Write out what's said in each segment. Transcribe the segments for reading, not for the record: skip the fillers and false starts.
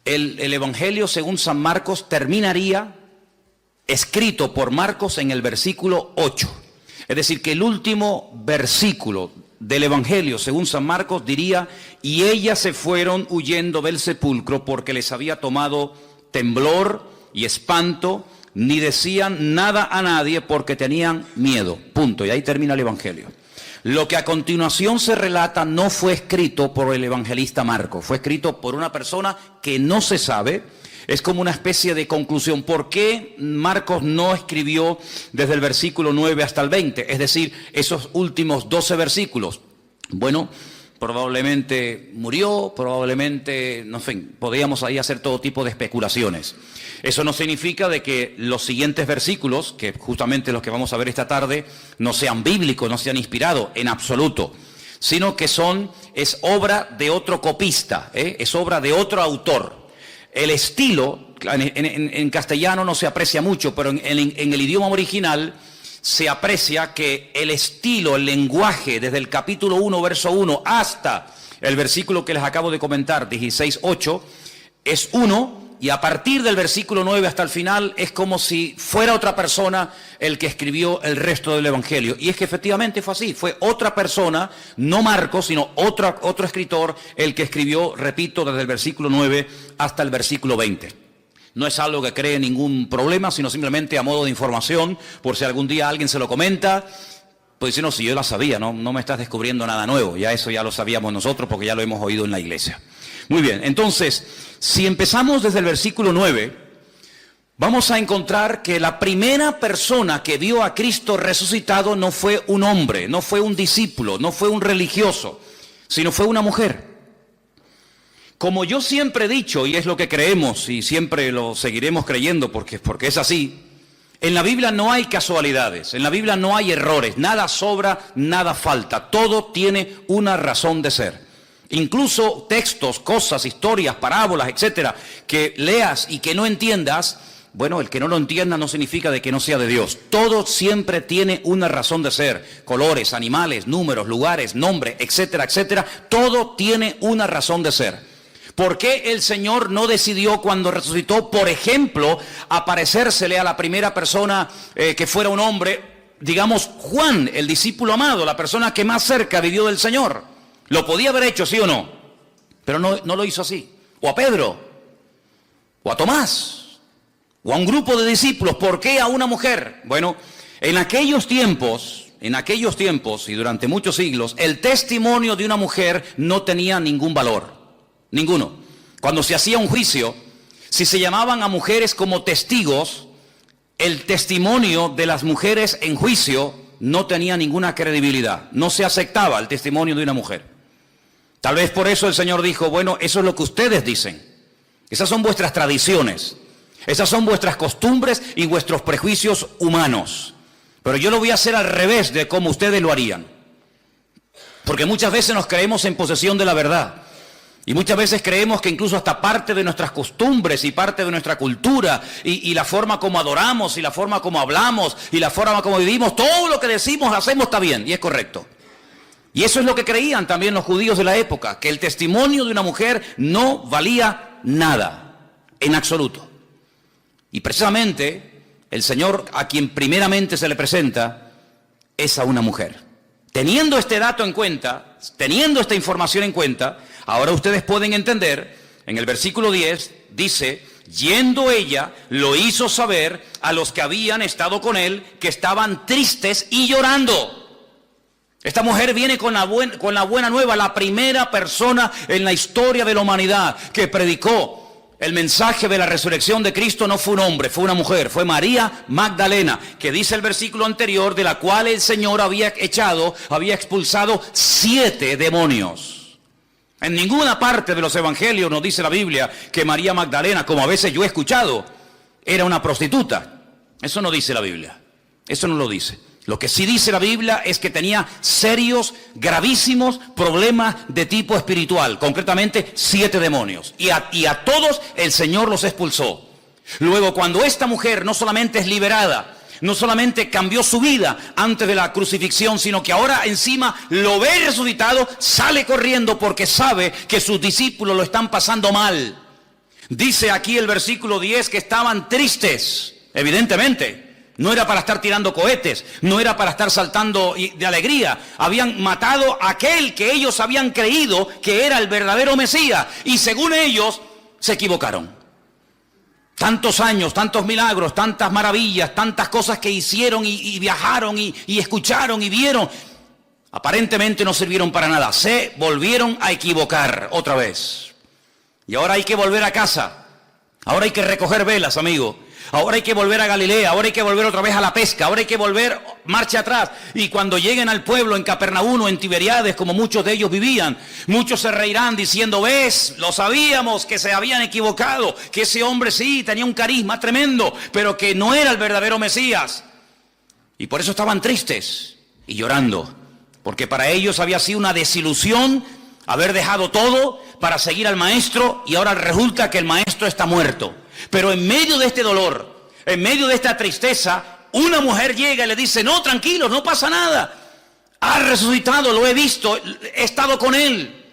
el Evangelio según San Marcos terminaría escrito por Marcos en el versículo 8. Es decir, que el último versículo del Evangelio según San Marcos diría: y ellas se fueron huyendo del sepulcro porque les había tomado temblor y espanto, ni decían nada a nadie porque tenían miedo. Punto. Y ahí termina el Evangelio. Lo que a continuación se relata no fue escrito por el evangelista Marcos, fue escrito por una persona que no se sabe. Es como una especie de conclusión. ¿Por qué Marcos no escribió desde el versículo 9 hasta el 20? Es decir, esos últimos 12 versículos. Bueno, probablemente murió, probablemente, no sé, podríamos ahí hacer todo tipo de especulaciones. Eso no significa de que los siguientes versículos, que justamente los que vamos a ver esta tarde, no sean bíblicos, no sean inspirados, en absoluto. Sino que es obra de otro copista, es obra de otro autor. El estilo, en castellano no se aprecia mucho, pero en el idioma original se aprecia que el estilo, el lenguaje, desde el capítulo 1, verso 1, hasta el versículo que les acabo de comentar, 16:8, es uno, y a partir del versículo 9 hasta el final es como si fuera otra persona el que escribió el resto del Evangelio. Y es que efectivamente fue así, fue otra persona, no Marcos, sino otro escritor el que escribió, repito, desde el versículo 9 hasta el versículo 20. No es algo que cree ningún problema, sino simplemente a modo de información, por si algún día alguien se lo comenta, pues dice: no, si yo la sabía, no me estás descubriendo nada nuevo, ya eso ya lo sabíamos nosotros porque ya lo hemos oído en la iglesia. Muy bien, entonces, si empezamos desde el versículo 9, vamos a encontrar que la primera persona que vio a Cristo resucitado no fue un hombre, no fue un discípulo, no fue un religioso, sino fue una mujer. Como yo siempre he dicho, y es lo que creemos y siempre lo seguiremos creyendo porque es así, en la Biblia no hay casualidades, en la Biblia no hay errores, nada sobra, nada falta, todo tiene una razón de ser. Incluso textos, cosas, historias, parábolas, etcétera, que leas y que no entiendas, bueno, el que no lo entienda no significa de que no sea de Dios. Todo siempre tiene una razón de ser. Colores, animales, números, lugares, nombres, etcétera, etcétera. Todo tiene una razón de ser. ¿Por qué el Señor no decidió cuando resucitó, por ejemplo, aparecérsele a la primera persona que fuera un hombre, digamos Juan, el discípulo amado, la persona que más cerca vivió del Señor? Lo podía haber hecho, ¿sí o no? Pero no lo hizo así. O a Pedro, o a Tomás, o a un grupo de discípulos. ¿Por qué a una mujer? Bueno, en aquellos tiempos y durante muchos siglos, el testimonio de una mujer no tenía ningún valor. Ninguno. Cuando se hacía un juicio, si se llamaban a mujeres como testigos, el testimonio de las mujeres en juicio no tenía ninguna credibilidad. No se aceptaba el testimonio de una mujer. Tal vez por eso el Señor dijo: bueno, eso es lo que ustedes dicen. Esas son vuestras tradiciones. Esas son vuestras costumbres y vuestros prejuicios humanos. Pero yo lo voy a hacer al revés de como ustedes lo harían. Porque muchas veces nos creemos en posesión de la verdad. Y muchas veces creemos que incluso hasta parte de nuestras costumbres y parte de nuestra cultura y la forma como adoramos y la forma como hablamos y la forma como vivimos, todo lo que decimos, hacemos está bien y es correcto. Y eso es lo que creían también los judíos de la época, que el testimonio de una mujer no valía nada, en absoluto. Y precisamente el Señor a quien primeramente se le presenta es a una mujer. Teniendo este dato en cuenta, teniendo esta información en cuenta, ahora ustedes pueden entender, en el versículo 10 dice: yendo ella, lo hizo saber a los que habían estado con él, que estaban tristes y llorando. Esta mujer viene con la buena nueva, la primera persona en la historia de la humanidad que predicó el mensaje de la resurrección de Cristo. No fue un hombre, fue una mujer, fue María Magdalena, que dice el versículo anterior, de la cual el Señor había expulsado 7 demonios. En ninguna parte de los evangelios nos dice la Biblia que María Magdalena, como a veces yo he escuchado, era una prostituta. Eso no dice la Biblia, eso no lo dice. Lo que sí dice la Biblia es que tenía serios, gravísimos problemas de tipo espiritual, concretamente 7 demonios. Y a todos el Señor los expulsó. Luego, cuando esta mujer no solamente es liberada, no solamente cambió su vida antes de la crucifixión, sino que ahora encima lo ve resucitado, sale corriendo porque sabe que sus discípulos lo están pasando mal. Dice aquí el versículo 10 que estaban tristes, evidentemente. No era para estar tirando cohetes, no era para estar saltando de alegría. Habían matado a aquel que ellos habían creído que era el verdadero Mesías. Y según ellos, se equivocaron. Tantos años, tantos milagros, tantas maravillas, tantas cosas que hicieron y viajaron y escucharon y vieron. Aparentemente no sirvieron para nada. Se volvieron a equivocar otra vez. Y ahora hay que volver a casa. Ahora hay que recoger velas, amigo. Ahora hay que volver a Galilea, ahora hay que volver otra vez a la pesca, ahora hay que volver marcha atrás. Y cuando lleguen al pueblo en Capernaum o en Tiberiades, como muchos de ellos vivían, muchos se reirán diciendo, ves, lo sabíamos que se habían equivocado, que ese hombre sí tenía un carisma tremendo, pero que no era el verdadero Mesías. Y por eso estaban tristes y llorando, porque para ellos había sido una desilusión haber dejado todo para seguir al maestro y ahora resulta que el maestro está muerto. Pero en medio de este dolor, en medio de esta tristeza, una mujer llega y le dice, no, tranquilos, no pasa nada. Ha resucitado, lo he visto, he estado con él.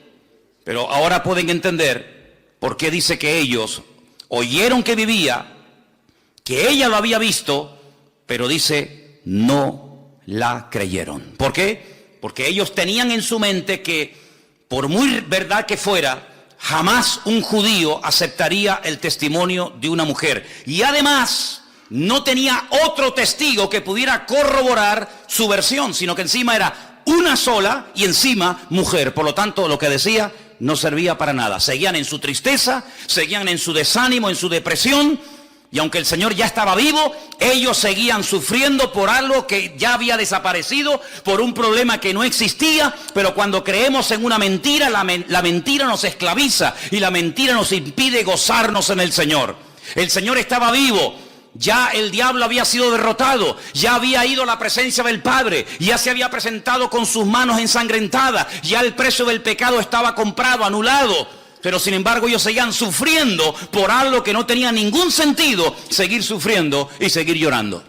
Pero ahora pueden entender por qué dice que ellos oyeron que vivía, que ella lo había visto, pero dice, no la creyeron. ¿Por qué? Porque ellos tenían en su mente que, por muy verdad que fuera, jamás un judío aceptaría el testimonio de una mujer. Y además, no tenía otro testigo que pudiera corroborar su versión, sino que encima era una sola y encima mujer. Por lo tanto, lo que decía no servía para nada. Seguían en su tristeza, seguían en su desánimo, en su depresión. Y aunque el Señor ya estaba vivo, ellos seguían sufriendo por algo que ya había desaparecido, por un problema que no existía. Pero cuando creemos en una mentira, la mentira nos esclaviza y la mentira nos impide gozarnos en el Señor. El Señor estaba vivo, ya el diablo había sido derrotado, ya había ido a la presencia del Padre, ya se había presentado con sus manos ensangrentadas, ya el precio del pecado estaba comprado, anulado. Pero sin embargo ellos seguían sufriendo por algo que no tenía ningún sentido, seguir sufriendo y seguir llorando.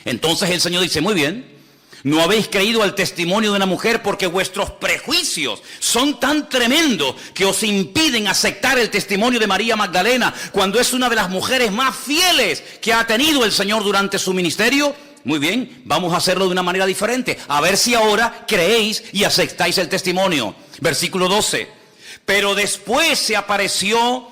Entonces el Señor dice, muy bien, no habéis creído al testimonio de una mujer porque vuestros prejuicios son tan tremendos que os impiden aceptar el testimonio de María Magdalena, cuando es una de las mujeres más fieles que ha tenido el Señor durante su ministerio. Muy bien, vamos a hacerlo de una manera diferente, a ver si ahora creéis y aceptáis el testimonio. Versículo 12. Pero después se apareció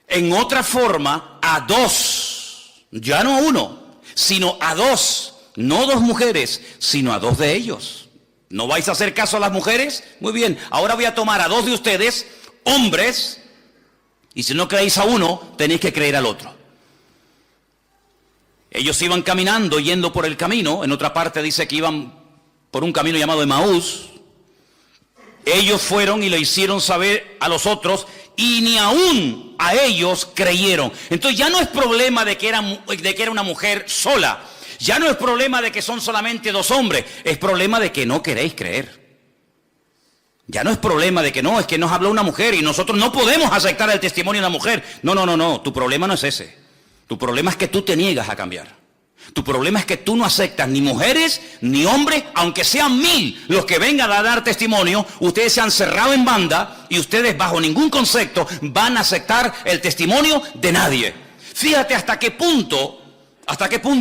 en otra forma a dos, ya no a uno, sino a dos, no dos mujeres, sino a dos de ellos. ¿No vais a hacer caso a las mujeres? Muy bien, ahora voy a tomar a dos de ustedes, hombres, y si no creéis a uno, tenéis que creer al otro. Ellos iban caminando, yendo por el camino, en otra parte dice que iban por un camino llamado Emaús. Ellos fueron y le hicieron saber a los otros y ni aún a ellos creyeron. Entonces ya no es problema de que era una mujer sola. Ya no es problema de que son solamente dos hombres. Es problema de que no queréis creer. Ya no es problema de que no, es que nos habló una mujer y nosotros no podemos aceptar el testimonio de una mujer. No. Tu problema no es ese. Tu problema es que tú te niegas a cambiar. Tu problema es que tú no aceptas ni mujeres ni hombres, aunque sean 1000 los que vengan a dar testimonio. Ustedes se han cerrado en banda y ustedes bajo ningún concepto van a aceptar el testimonio de nadie. Fíjate hasta qué punto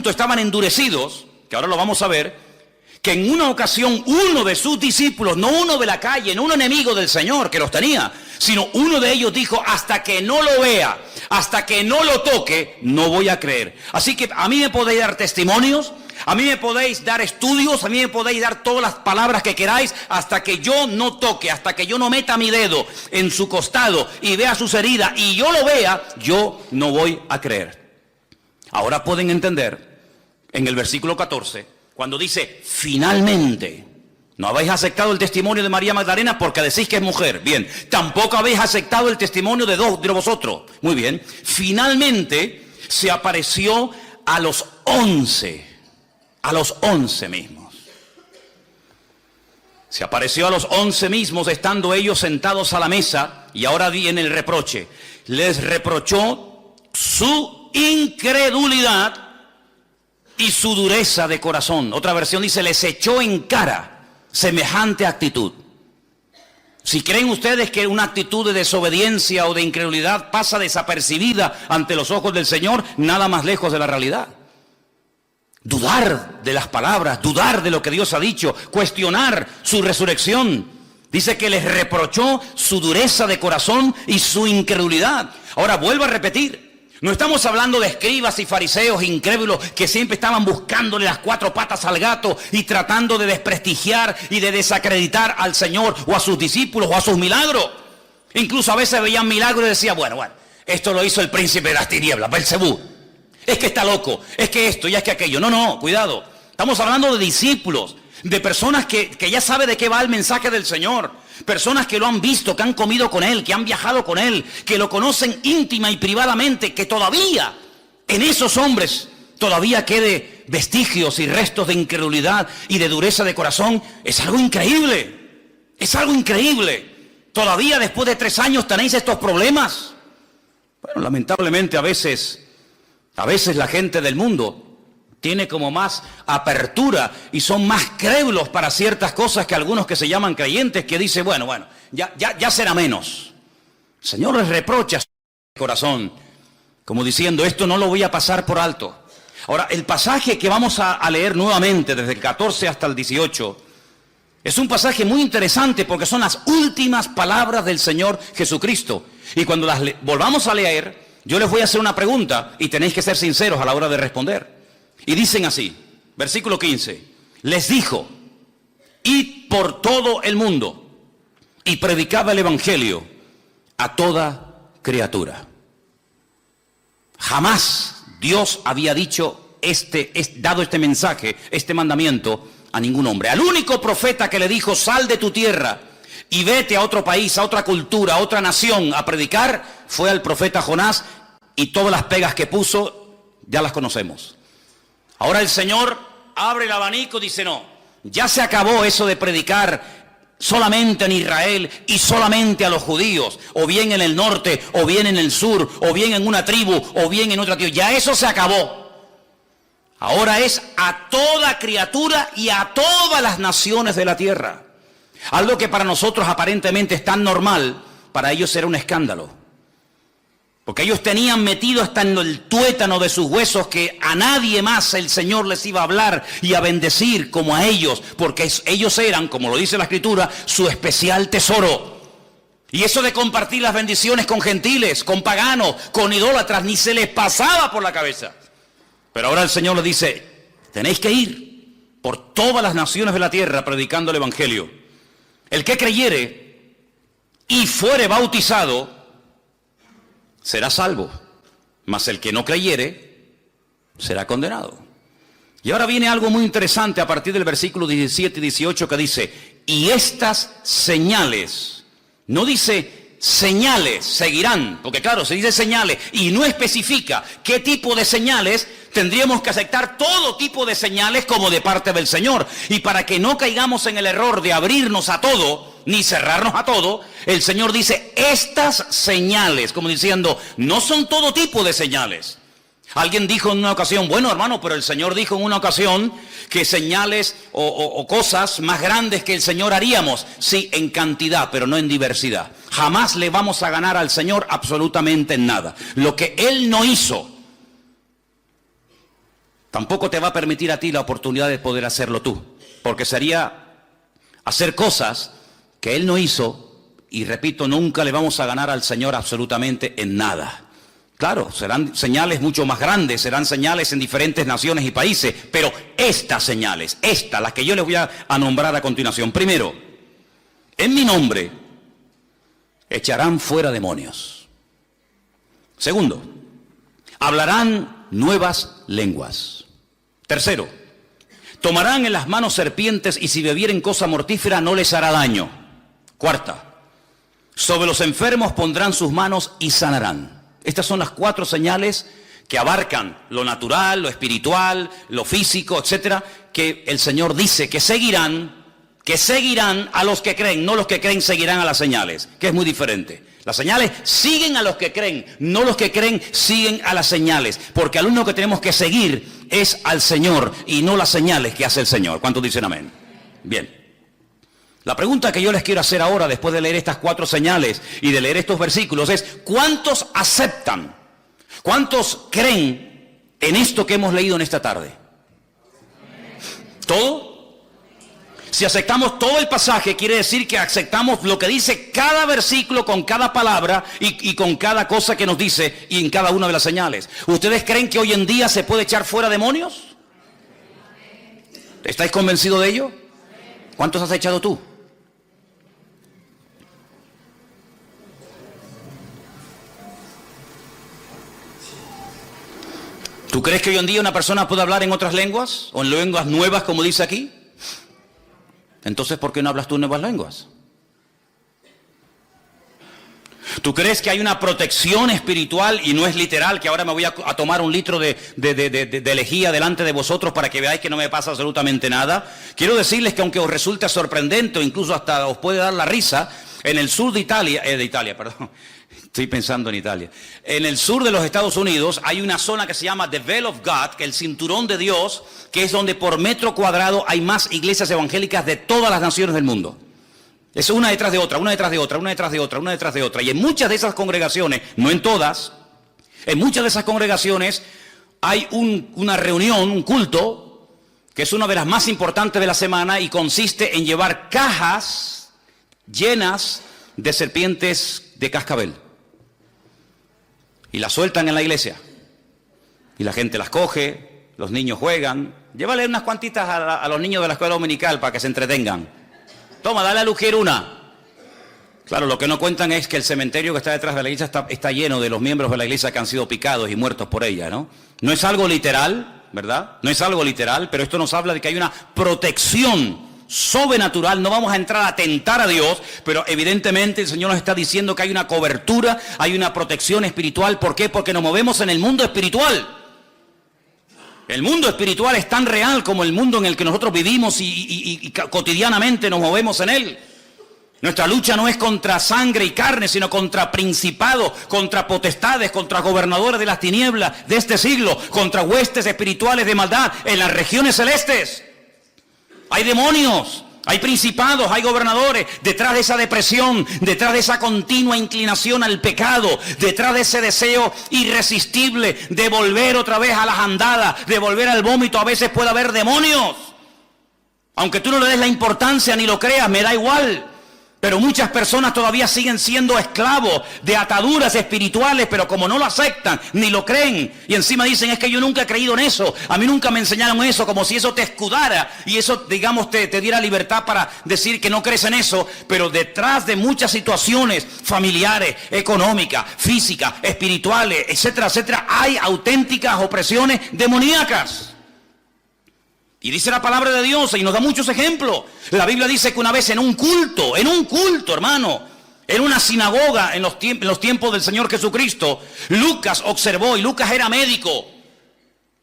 estaban endurecidos, que ahora lo vamos a ver, que en una ocasión uno de sus discípulos, no uno de la calle, no un enemigo del Señor que los tenía, sino uno de ellos dijo, hasta que no lo vea, hasta que no lo toque, no voy a creer. Así que a mí me podéis dar testimonios, a mí me podéis dar estudios, a mí me podéis dar todas las palabras que queráis, hasta que yo no toque, hasta que yo no meta mi dedo en su costado y vea sus heridas y yo lo vea, yo no voy a creer. Ahora pueden entender en el versículo 14, cuando dice, finalmente, no habéis aceptado el testimonio de María Magdalena porque decís que es mujer. Bien, tampoco habéis aceptado el testimonio de dos de vosotros. Muy bien, finalmente se apareció a los 11 mismos. Se apareció a los 11 mismos estando ellos sentados a la mesa y ahora viene el reproche. Les reprochó su incredulidad y su dureza de corazón. Otra versión dice, les echó en cara semejante actitud. Si creen ustedes que una actitud de desobediencia o de incredulidad pasa desapercibida ante los ojos del Señor, nada más lejos de la realidad. Dudar de las palabras, dudar de lo que Dios ha dicho, cuestionar su resurrección. Dice que les reprochó su dureza de corazón y su incredulidad. Ahora vuelvo a repetir. No estamos hablando de escribas y fariseos incrédulos que siempre estaban buscándole las cuatro patas al gato y tratando de desprestigiar y de desacreditar al Señor o a sus discípulos o a sus milagros. Incluso a veces veían milagros y decían, bueno, esto lo hizo el príncipe de las tinieblas, Belcebú. Es que está loco, es que esto y es que aquello. No, cuidado. Estamos hablando de discípulos, de personas que ya saben de qué va el mensaje del Señor. Personas que lo han visto, que han comido con Él, que han viajado con Él, que lo conocen íntima y privadamente, que todavía en esos hombres todavía quede vestigios y restos de incredulidad y de dureza de corazón. Es algo increíble, es algo increíble. Todavía después de 3 años tenéis estos problemas. Bueno, lamentablemente a veces la gente del mundo tiene como más apertura y son más crédulos para ciertas cosas que algunos que se llaman creyentes, que dicen, bueno, ya será menos. El Señor les reprocha su corazón, como diciendo, esto no lo voy a pasar por alto. Ahora, el pasaje que vamos a leer nuevamente, desde el 14 hasta el 18, es un pasaje muy interesante porque son las últimas palabras del Señor Jesucristo. Y cuando las volvamos a leer, yo les voy a hacer una pregunta y tenéis que ser sinceros a la hora de responder. Y dicen así, versículo 15, les dijo, id por todo el mundo y predicad el evangelio a toda criatura. Jamás Dios había dicho dado este mensaje, este mandamiento a ningún hombre. Al único profeta que le dijo, sal de tu tierra y vete a otro país, a otra cultura, a otra nación a predicar, fue al profeta Jonás, y todas las pegas que puso ya las conocemos. Ahora el Señor abre el abanico, dice no, ya se acabó eso de predicar solamente en Israel y solamente a los judíos, o bien en el norte, o bien en el sur, o bien en una tribu, o bien en otra tribu, ya eso se acabó. Ahora es a toda criatura y a todas las naciones de la tierra. Algo que para nosotros aparentemente es tan normal, para ellos era un escándalo. Porque ellos tenían metido hasta en el tuétano de sus huesos que a nadie más el Señor les iba a hablar y a bendecir como a ellos, porque ellos eran, como lo dice la Escritura, su especial tesoro. Y eso de compartir las bendiciones con gentiles, con paganos, con idólatras, ni se les pasaba por la cabeza. Pero ahora el Señor les dice, tenéis que ir por todas las naciones de la tierra predicando el evangelio. El que creyere y fuere bautizado será salvo, mas el que no creyere será condenado. Y ahora viene algo muy interesante a partir del versículo 17 y 18 que dice, y estas señales, no dice señales seguirán, porque claro, se dice señales y no especifica qué tipo de señales. Tendríamos que aceptar todo tipo de señales como de parte del Señor. Y para que no caigamos en el error de abrirnos a todo, ni cerrarnos a todo, el Señor dice, estas señales, como diciendo, no son todo tipo de señales. Alguien dijo en una ocasión, bueno hermano, pero el Señor dijo en una ocasión que señales o cosas más grandes que el Señor haríamos. Sí, en cantidad, pero no en diversidad. Jamás le vamos a ganar al Señor absolutamente en nada. Lo que Él no hizo, tampoco te va a permitir a ti la oportunidad de poder hacerlo tú. Porque sería hacer cosas que Él no hizo, y repito, nunca le vamos a ganar al Señor absolutamente en nada. Claro, serán señales mucho más grandes, serán señales en diferentes naciones y países, pero estas señales, las que yo les voy a nombrar a continuación. Primero, en mi nombre echarán fuera demonios. Segundo, hablarán nuevas lenguas. Tercero, tomarán en las manos serpientes y si bebieren cosa mortífera no les hará daño. Cuarta, sobre los enfermos pondrán sus manos y sanarán. Estas son las 4 señales que abarcan lo natural, lo espiritual, lo físico, etcétera, que el Señor dice que seguirán a los que creen, no los que creen seguirán a las señales, que es muy diferente. Las señales siguen a los que creen, no los que creen siguen a las señales, porque al único que tenemos que seguir es al Señor y no las señales que hace el Señor. ¿Cuántos dicen amén? Bien. La pregunta que yo les quiero hacer ahora, después de leer estas 4 señales y de leer estos versículos, es: ¿cuántos aceptan? ¿Cuántos creen en esto que hemos leído en esta tarde? ¿Todo? Si aceptamos todo el pasaje, quiere decir que aceptamos lo que dice cada versículo con cada palabra y con cada cosa que nos dice y en cada una de las señales. ¿Ustedes creen que hoy en día se puede echar fuera demonios? ¿Estáis convencidos de ello? ¿Cuántos has echado tú? ¿Tú crees que hoy en día una persona puede hablar en otras lenguas? ¿O en lenguas nuevas, como dice aquí? Entonces, ¿por qué no hablas tú nuevas lenguas? ¿Tú crees que hay una protección espiritual y no es literal, que ahora me voy a tomar un litro de lejía delante de vosotros para que veáis que no me pasa absolutamente nada? Quiero decirles que aunque os resulte sorprendente o incluso hasta os puede dar la risa, en el sur de Italia, estoy pensando en Italia. En el sur de los Estados Unidos hay una zona que se llama The Veil of God, que es el cinturón de Dios, que es donde por metro cuadrado hay más iglesias evangélicas de todas las naciones del mundo. Es una detrás de otra, una detrás de otra, una detrás de otra, una detrás de otra. Y en muchas de esas congregaciones, no en todas, en muchas de esas congregaciones hay una reunión, un culto, que es una de las más importantes de la semana y consiste en llevar cajas llenas de serpientes de cascabel. Y las sueltan en la iglesia. Y la gente las coge, los niños juegan. Llévale unas cuantitas a los niños de la escuela dominical para que se entretengan. Toma, dale a Luquier una. Claro, lo que no cuentan es que el cementerio que está detrás de la iglesia está lleno de los miembros de la iglesia que han sido picados y muertos por ella, ¿no? No es algo literal, ¿verdad? No es algo literal, pero esto nos habla de que hay una protección sobrenatural. No vamos a entrar a tentar a Dios, pero evidentemente el Señor nos está diciendo que hay una cobertura, hay una protección espiritual. ¿Por qué? Porque nos movemos en el mundo espiritual. El mundo espiritual es tan real como el mundo en el que nosotros vivimos y cotidianamente nos movemos en él. Nuestra lucha no es contra sangre y carne, sino contra principados, contra potestades, contra gobernadores de las tinieblas de este siglo, contra huestes espirituales de maldad en las regiones celestes. Hay demonios, hay principados, hay gobernadores, detrás de esa depresión, detrás de esa continua inclinación al pecado, detrás de ese deseo irresistible de volver otra vez a las andadas, de volver al vómito, a veces puede haber demonios. Aunque tú no le des la importancia ni lo creas, me da igual. Pero muchas personas todavía siguen siendo esclavos de ataduras espirituales, pero como no lo aceptan, ni lo creen, y encima dicen: es que yo nunca he creído en eso, a mí nunca me enseñaron eso, como si eso te escudara, y eso, digamos, te diera libertad para decir que no crees en eso. Pero detrás de muchas situaciones familiares, económicas, físicas, espirituales, etcétera, etcétera, hay auténticas opresiones demoníacas. Y dice la palabra de Dios, y nos da muchos ejemplos. La Biblia dice que una vez en un culto, hermano, en una sinagoga en los tiempos del Señor Jesucristo, Lucas observó, y Lucas era médico.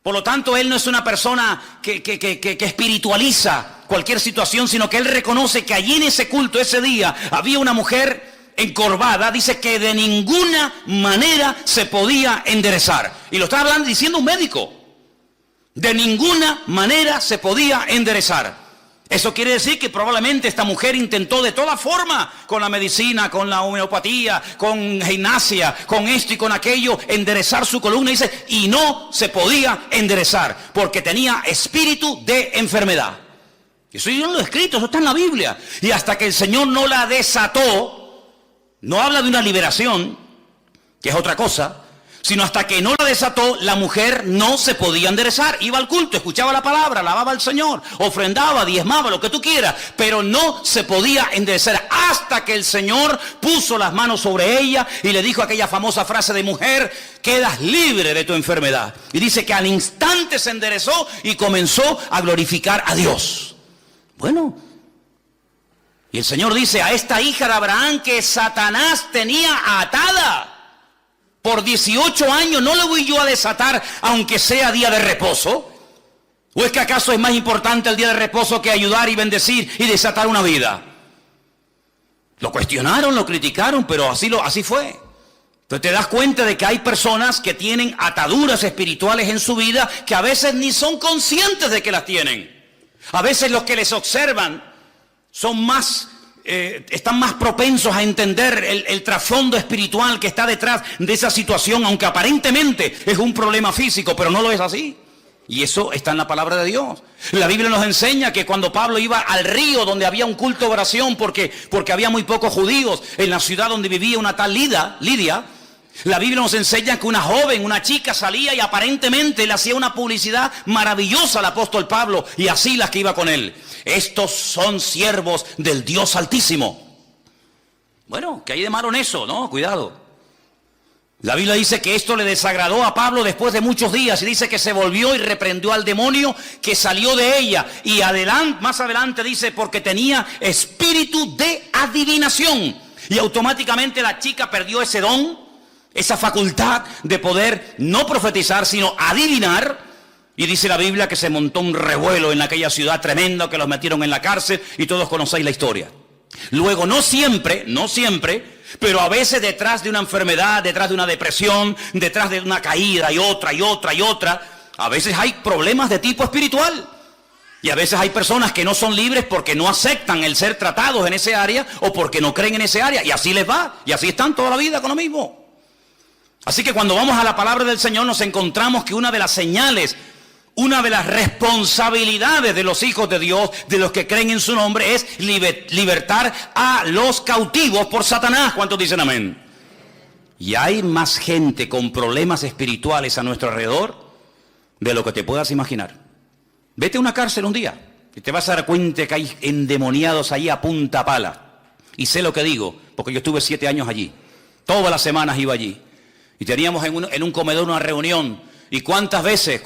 Por lo tanto, él no es una persona que espiritualiza cualquier situación, sino que él reconoce que allí en ese culto, ese día, había una mujer encorvada, dice que de ninguna manera se podía enderezar. Y lo está hablando, diciendo un médico. De ninguna manera se podía enderezar. Eso quiere decir que probablemente esta mujer intentó de toda forma, con la medicina, con la homeopatía, con gimnasia, con esto y con aquello, enderezar su columna, dice, y no se podía enderezar, porque tenía espíritu de enfermedad. Eso yo no lo he escrito, eso está en la Biblia. Y hasta que el Señor no la desató, no habla de una liberación, que es otra cosa, sino hasta que no la desató, la mujer no se podía enderezar. Iba al culto, escuchaba la palabra, alababa al Señor, ofrendaba, diezmaba, lo que tú quieras, pero no se podía enderezar hasta que el Señor puso las manos sobre ella y le dijo aquella famosa frase de: mujer, quedas libre de tu enfermedad. Y dice que al instante se enderezó y comenzó a glorificar a Dios. Bueno, y el Señor dice: a esta hija de Abraham que Satanás tenía atada por 18 años, ¿no le voy yo a desatar aunque sea día de reposo? ¿O es que acaso es más importante el día de reposo que ayudar y bendecir y desatar una vida? Lo cuestionaron, lo criticaron, pero así fue. Entonces te das cuenta de que hay personas que tienen ataduras espirituales en su vida que a veces ni son conscientes de que las tienen. A veces los que les observan son más están más propensos a entender el trasfondo espiritual que está detrás de esa situación, aunque aparentemente es un problema físico, pero no lo es así. Y eso está en la palabra de Dios. La Biblia nos enseña que cuando Pablo iba al río donde había un culto de oración, porque había muy pocos judíos en la ciudad donde vivía una tal Lidia, la Biblia nos enseña que una joven, una chica salía y aparentemente le hacía una publicidad maravillosa al apóstol Pablo y a Silas que iba con él. Estos son siervos del Dios Altísimo. Bueno, ¿qué hay de malo en eso? No, cuidado. La Biblia dice que esto le desagradó a Pablo después de muchos días y dice que se volvió y reprendió al demonio que salió de ella. Y más adelante dice porque tenía espíritu de adivinación. Y automáticamente la chica perdió ese don, esa facultad de poder no profetizar, sino adivinar. Y dice la Biblia que se montó un revuelo en aquella ciudad tremendo, que los metieron en la cárcel y todos conocéis la historia. Luego, no siempre, pero a veces detrás de una enfermedad, detrás de una depresión, detrás de una caída y otra, a veces hay problemas de tipo espiritual. Y a veces hay personas que no son libres porque no aceptan el ser tratados en ese área o porque no creen en ese área. Y así les va, y así están toda la vida con lo mismo. Así que cuando vamos a la palabra del Señor nos encontramos que una de las señales, una de las responsabilidades de los hijos de Dios, de los que creen en su nombre, es libertar a los cautivos por Satanás. ¿Cuántos dicen amén? Y hay más gente con problemas espirituales a nuestro alrededor de lo que te puedas imaginar. Vete a una cárcel un día y te vas a dar cuenta que hay endemoniados ahí a punta pala. Y sé lo que digo, porque yo estuve 7 años allí. Todas las semanas iba allí. Y teníamos en un comedor una reunión. ¿Y cuántas veces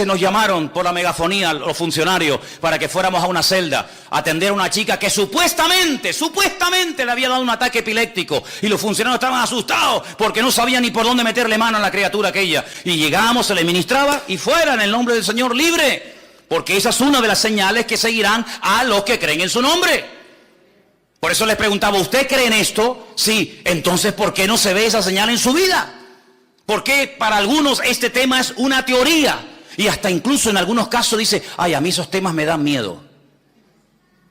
nos llamaron por la megafonía los funcionarios para que fuéramos a una celda a atender a una chica que supuestamente le había dado un ataque epiléptico? Y los funcionarios estaban asustados porque no sabían ni por dónde meterle mano a la criatura aquella. Y llegamos, se le ministraba y fuera en el nombre del Señor libre. Porque esa es una de las señales que seguirán a los que creen en su nombre. Por eso les preguntaba, ¿usted cree en esto? Sí. Entonces, ¿por qué no se ve esa señal en su vida? Porque para algunos este tema es una teoría y hasta incluso en algunos casos dice, ay, a mí esos temas me dan miedo.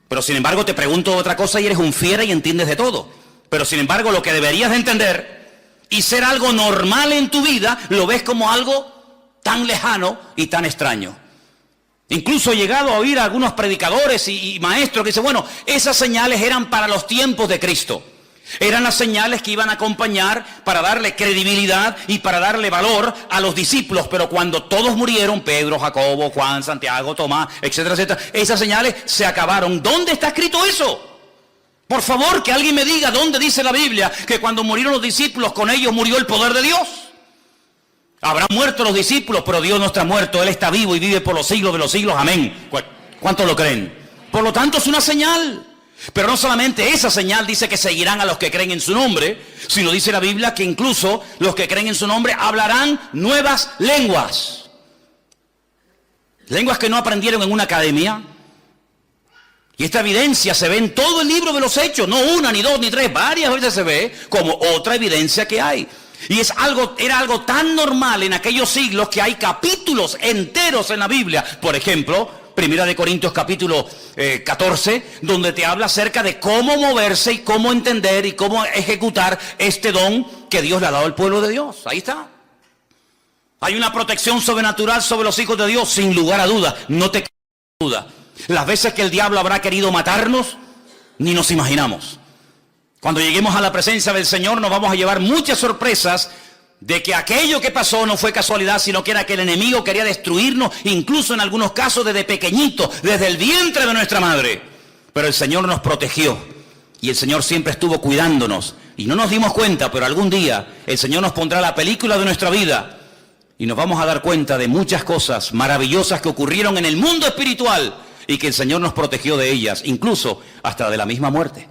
Pero sin embargo te pregunto otra cosa y eres un fiera y entiendes de todo. Pero sin embargo lo que deberías de entender y ser algo normal en tu vida, lo ves como algo tan lejano y tan extraño. Incluso he llegado a oír a algunos predicadores y maestros que dicen, bueno, esas señales eran para los tiempos de Cristo. Eran las señales que iban a acompañar para darle credibilidad y para darle valor a los discípulos. Pero cuando todos murieron, Pedro, Jacobo, Juan, Santiago, Tomás, etcétera, etcétera, esas señales se acabaron. ¿Dónde está escrito eso? Por favor, que alguien me diga dónde dice la Biblia que cuando murieron los discípulos, con ellos murió el poder de Dios. Habrán muerto los discípulos, pero Dios no está muerto. Él está vivo y vive por los siglos de los siglos. Amén. ¿Cuántos lo creen? Por lo tanto, es una señal. Pero no solamente esa señal dice que seguirán a los que creen en su nombre, sino dice la Biblia que incluso los que creen en su nombre hablarán nuevas lenguas. Lenguas que no aprendieron en una academia. Y esta evidencia se ve en todo el libro de los Hechos, no una, ni dos, ni tres, varias veces se ve como otra evidencia que hay. Y era algo tan normal en aquellos siglos que hay capítulos enteros en la Biblia. Por ejemplo, Primera de Corintios capítulo 14, donde te habla acerca de cómo moverse y cómo entender y cómo ejecutar este don que Dios le ha dado al pueblo de Dios. Ahí está. Hay una protección sobrenatural sobre los hijos de Dios, sin lugar a duda. No te quedes duda. Las veces que el diablo habrá querido matarnos, ni nos imaginamos. Cuando lleguemos a la presencia del Señor nos vamos a llevar muchas sorpresas de que aquello que pasó no fue casualidad, sino que era que el enemigo quería destruirnos, incluso en algunos casos desde pequeñito, desde el vientre de nuestra madre. Pero el Señor nos protegió y el Señor siempre estuvo cuidándonos. Y no nos dimos cuenta, pero algún día el Señor nos pondrá la película de nuestra vida y nos vamos a dar cuenta de muchas cosas maravillosas que ocurrieron en el mundo espiritual y que el Señor nos protegió de ellas, incluso hasta de la misma muerte.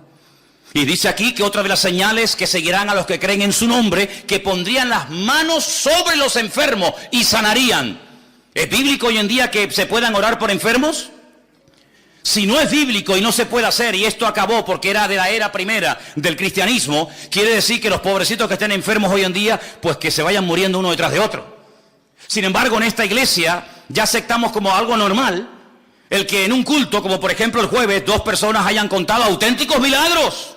Y dice aquí que otra de las señales que seguirán a los que creen en su nombre, que pondrían las manos sobre los enfermos y sanarían. ¿Es bíblico hoy en día que se puedan orar por enfermos? Si no es bíblico y no se puede hacer, y esto acabó porque era de la era primera del cristianismo, quiere decir que los pobrecitos que estén enfermos hoy en día, pues que se vayan muriendo uno detrás de otro. Sin embargo, en esta iglesia ya aceptamos como algo normal el que en un culto, como por ejemplo el jueves, 2 personas hayan contado auténticos milagros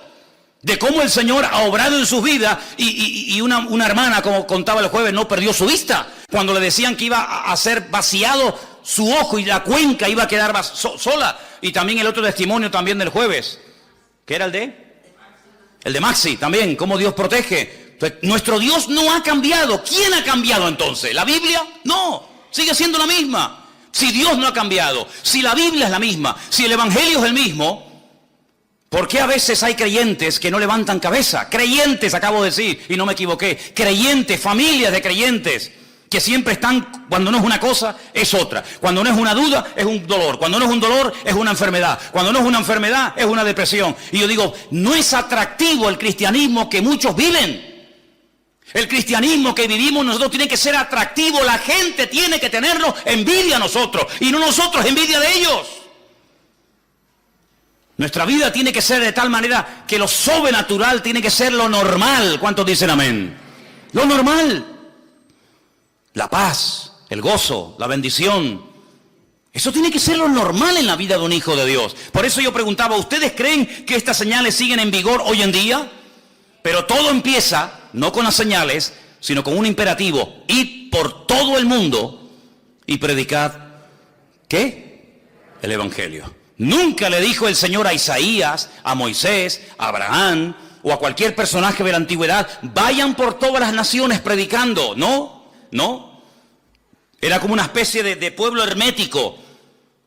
de cómo el Señor ha obrado en sus vidas y una hermana, como contaba el jueves, no perdió su vista. Cuando le decían que iba a ser vaciado su ojo y la cuenca iba a quedar sola. Y también el otro testimonio también del jueves, ¿qué era el de Maxi también, cómo Dios protege. Entonces, nuestro Dios no ha cambiado. ¿Quién ha cambiado entonces? ¿La Biblia? No, sigue siendo la misma. Si Dios no ha cambiado, si la Biblia es la misma, si el Evangelio es el mismo, ¿por qué a veces hay creyentes que no levantan cabeza? Creyentes, acabo de decir, y no me equivoqué. Creyentes, familias de creyentes, que siempre están, cuando no es una cosa, es otra. Cuando no es una duda, es un dolor. Cuando no es un dolor, es una enfermedad. Cuando no es una enfermedad, es una depresión. Y yo digo, no es atractivo el cristianismo que muchos viven. El cristianismo que vivimos nosotros tiene que ser atractivo. La gente tiene que tenerlo envidia a nosotros y no nosotros envidia de ellos. Nuestra vida tiene que ser de tal manera que lo sobrenatural tiene que ser lo normal. ¿Cuántos dicen amén? Lo normal. La paz, el gozo, la bendición. Eso tiene que ser lo normal en la vida de un hijo de Dios. Por eso yo preguntaba, ¿ustedes creen que estas señales siguen en vigor hoy en día? Pero todo empieza, no con las señales, sino con un imperativo. Id por todo el mundo y predicad, ¿qué? El Evangelio. Nunca le dijo el Señor a Isaías, a Moisés, a Abraham o a cualquier personaje de la antigüedad, vayan por todas las naciones predicando. No. Era como una especie de pueblo hermético,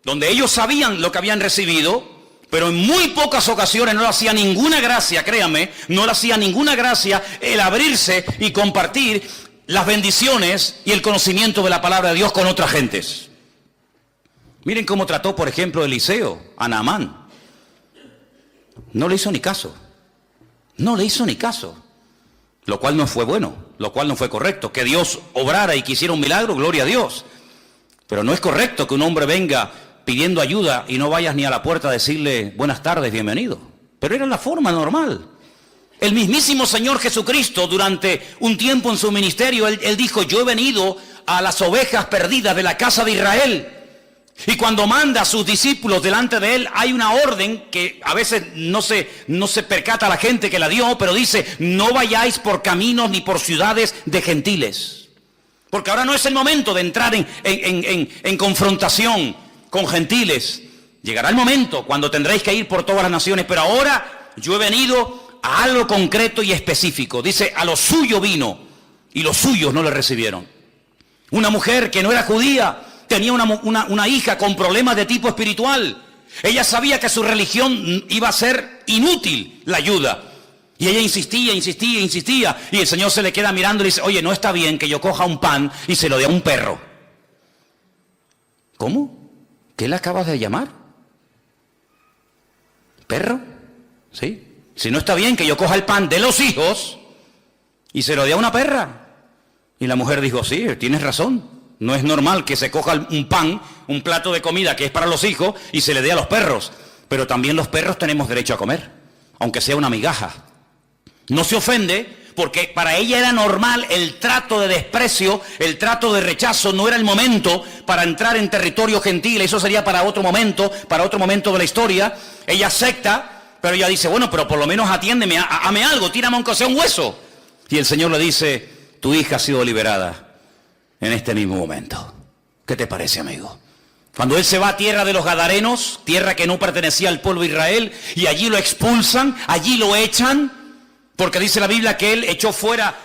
donde ellos sabían lo que habían recibido, pero en muy pocas ocasiones no le hacía ninguna gracia, créanme, no le hacía ninguna gracia el abrirse y compartir las bendiciones y el conocimiento de la palabra de Dios con otras gentes. Miren cómo trató, por ejemplo, Eliseo a Naamán. No le hizo ni caso. No le hizo ni caso. Lo cual no fue bueno, lo cual no fue correcto. Que Dios obrara y quisiera un milagro, gloria a Dios. Pero no es correcto que un hombre venga pidiendo ayuda y no vayas ni a la puerta a decirle buenas tardes, bienvenido. Pero era la forma normal. El mismísimo Señor Jesucristo, durante un tiempo en su ministerio, él dijo, yo he venido a las ovejas perdidas de la casa de Israel. Y cuando manda a sus discípulos delante de él, hay una orden que a veces no se percata la gente que la dio, pero dice, no vayáis por caminos ni por ciudades de gentiles. Porque ahora no es el momento de entrar en confrontación con gentiles. Llegará el momento cuando tendréis que ir por todas las naciones, pero ahora yo he venido a algo concreto y específico. Dice, a lo suyo vino y los suyos no le recibieron. Una mujer que no era judía, tenía una hija con problemas de tipo espiritual. Ella sabía que su religión iba a ser inútil la ayuda. Y ella insistía. Y el Señor se le queda mirando y le dice, oye, no está bien que yo coja un pan y se lo dé a un perro. ¿Cómo? ¿Qué le acabas de llamar? ¿Perro? ¿Sí? Si no está bien que yo coja el pan de los hijos y se lo dé a una perra. Y la mujer dijo, sí, tienes razón. No es normal que se coja un pan, un plato de comida que es para los hijos y se le dé a los perros. Pero también los perros tenemos derecho a comer, aunque sea una migaja. No se ofende porque para ella era normal el trato de desprecio, el trato de rechazo. No era el momento para entrar en territorio gentil. Eso sería para otro momento de la historia. Ella acepta, pero ella dice, bueno, pero por lo menos atiéndeme, hame algo, tírame aunque sea un hueso. Y el Señor le dice, tu hija ha sido liberada en este mismo momento. ¿Qué te parece, amigo? Cuando él se va a tierra de los Gadarenos, tierra que no pertenecía al pueblo de Israel, y allí lo expulsan, allí lo echan, porque dice la Biblia que él echó fuera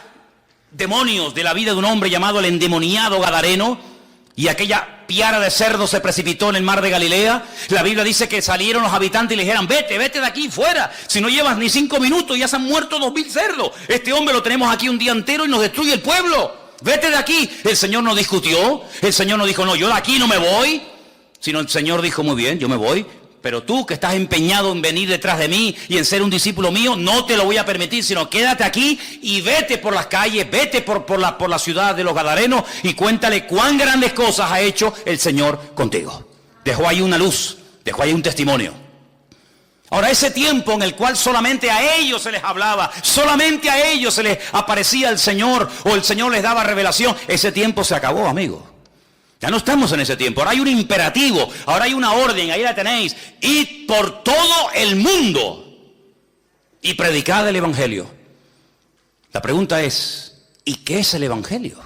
demonios de la vida de un hombre llamado el endemoniado Gadareno, y aquella piara de cerdos se precipitó en el mar de Galilea. La Biblia dice que salieron los habitantes y le dijeron, vete de aquí, fuera. Si no llevas ni 5 minutos ya se han muerto 2000 cerdos. Este hombre lo tenemos aquí un día entero y nos destruye el pueblo. Vete de aquí. El Señor no discutió, el Señor no dijo, no, yo de aquí no me voy, sino el Señor dijo, muy bien, yo me voy, pero tú que estás empeñado en venir detrás de mí y en ser un discípulo mío, no te lo voy a permitir, sino quédate aquí y vete por las calles, vete por la ciudad de los Gadarenos y cuéntale cuán grandes cosas ha hecho el Señor contigo. Dejó ahí una luz, dejó ahí un testimonio. Ahora, ese tiempo en el cual solamente a ellos se les hablaba, solamente a ellos se les aparecía el Señor o el Señor les daba revelación, ese tiempo se acabó, amigo. Ya no estamos en ese tiempo. Ahora hay un imperativo, ahora hay una orden, ahí la tenéis. Id por todo el mundo y predicad el evangelio. La pregunta es, ¿y qué es el evangelio?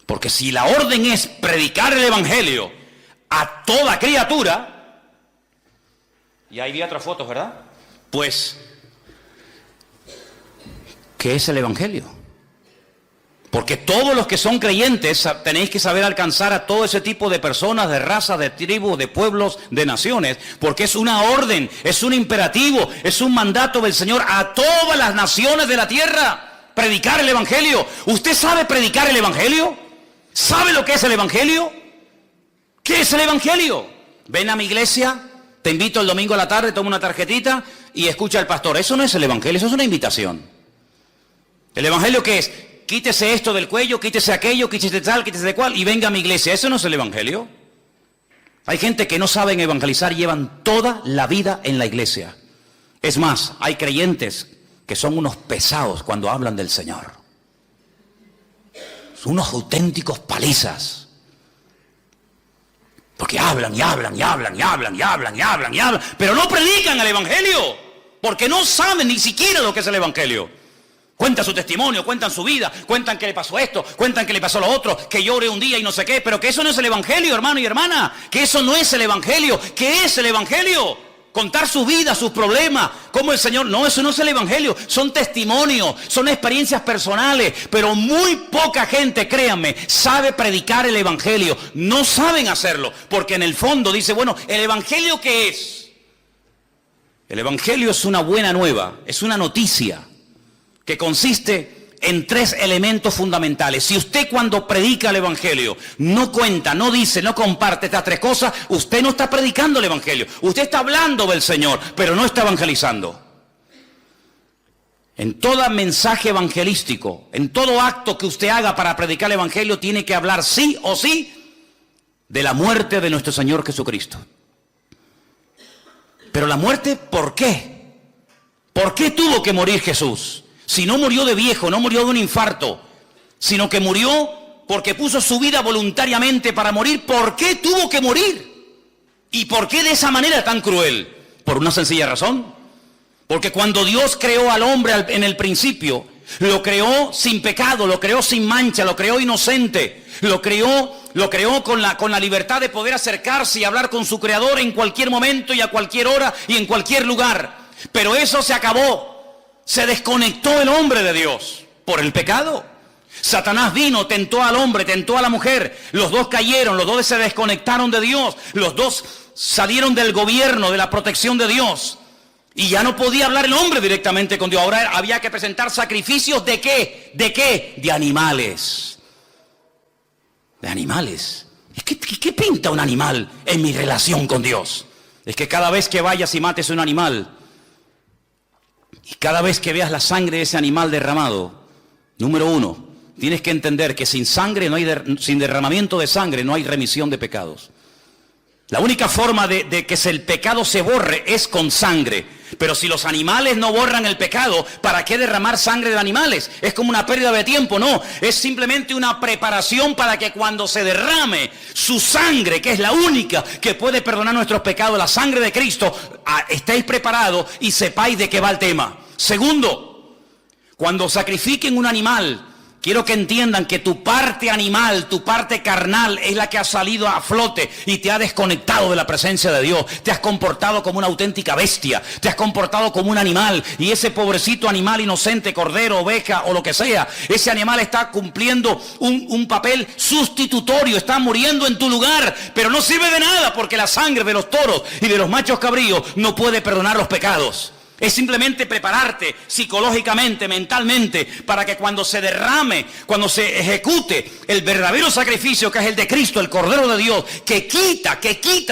Porque si la orden es predicar el evangelio a toda criatura, y ahí vi otras fotos, ¿verdad? Pues, ¿qué es el evangelio? Porque todos los que son creyentes tenéis que saber alcanzar a todo ese tipo de personas, de razas, de tribus, de pueblos, de naciones, porque es una orden, es un imperativo, es un mandato del Señor a todas las naciones de la tierra, predicar el evangelio. ¿Usted sabe predicar el evangelio? ¿Sabe lo que es el evangelio? ¿Qué es el evangelio? Ven a mi iglesia, te invito el domingo a la tarde, toma una tarjetita y escucha al pastor. Eso no es el evangelio, eso es una invitación. ¿El evangelio qué es? Quítese esto del cuello, quítese aquello, quítese tal, quítese de cual y venga a mi iglesia. Eso no es el evangelio. Hay gente que no saben evangelizar y llevan toda la vida en la iglesia. Es más, hay creyentes que son unos pesados cuando hablan del Señor. Son unos auténticos palizas. Porque hablan y hablan y hablan y hablan y hablan y hablan y hablan, pero no predican el evangelio, porque no saben ni siquiera lo que es el evangelio. Cuentan su testimonio, cuentan su vida, cuentan que le pasó esto, cuentan que le pasó lo otro, que lloré un día y no sé qué, pero que eso no es el evangelio, hermano y hermana, que eso no es el evangelio. ¿Qué es el evangelio? Contar su vida, sus problemas, cómo el Señor... No, eso no es el evangelio, son testimonios, son experiencias personales, pero muy poca gente, créanme, sabe predicar el evangelio. No saben hacerlo, porque en el fondo dice, bueno, ¿el evangelio qué es? El evangelio es una buena nueva, es una noticia que consiste en 3 elementos fundamentales. Si usted cuando predica el evangelio no cuenta, no dice, no comparte estas 3 cosas, usted no está predicando el evangelio. Usted está hablando del Señor, pero no está evangelizando. En todo mensaje evangelístico, en todo acto que usted haga para predicar el evangelio, tiene que hablar sí o sí de la muerte de nuestro Señor Jesucristo. Pero la muerte, ¿por qué? ¿Por qué tuvo que morir Jesús? Si no murió de viejo, no murió de un infarto, sino que murió porque puso su vida voluntariamente para morir. ¿Por qué tuvo que morir? ¿Y por qué de esa manera tan cruel? Por una sencilla razón. Porque cuando Dios creó al hombre en el principio, lo creó sin pecado, lo creó sin mancha, lo creó inocente, lo creó con la libertad de poder acercarse y hablar con su Creador en cualquier momento y a cualquier hora y en cualquier lugar. Pero eso se acabó. Se desconectó el hombre de Dios por el pecado. Satanás vino, tentó al hombre, tentó a la mujer. Los dos cayeron, los dos se desconectaron de Dios. Los dos salieron del gobierno, de la protección de Dios. Y ya no podía hablar el hombre directamente con Dios. Ahora había que presentar sacrificios ¿de qué? ¿De qué? De animales. De animales. ¿Qué pinta un animal en mi relación con Dios? Es que cada vez que vayas y mates un animal, y cada vez que veas la sangre de ese animal derramado, número 1, tienes que entender que sin sangre sin derramamiento de sangre no hay remisión de pecados. La única forma de que el pecado se borre es con sangre. Pero si los animales no borran el pecado, ¿para qué derramar sangre de animales? Es como una pérdida de tiempo. No, es simplemente una preparación para que cuando se derrame su sangre, que es la única que puede perdonar nuestros pecados, la sangre de Cristo, estéis preparados y sepáis de qué va el tema. Segundo, cuando sacrifiquen un animal, quiero que entiendan que tu parte animal, tu parte carnal es la que ha salido a flote y te ha desconectado de la presencia de Dios. Te has comportado como una auténtica bestia, te has comportado como un animal, y ese pobrecito animal inocente, cordero, oveja o lo que sea, ese animal está cumpliendo un papel sustitutorio, está muriendo en tu lugar, pero no sirve de nada porque la sangre de los toros y de los machos cabríos no puede perdonar los pecados. Es simplemente prepararte psicológicamente, mentalmente, para que cuando se derrame, cuando se ejecute el verdadero sacrificio que es el de Cristo, el Cordero de Dios, que quita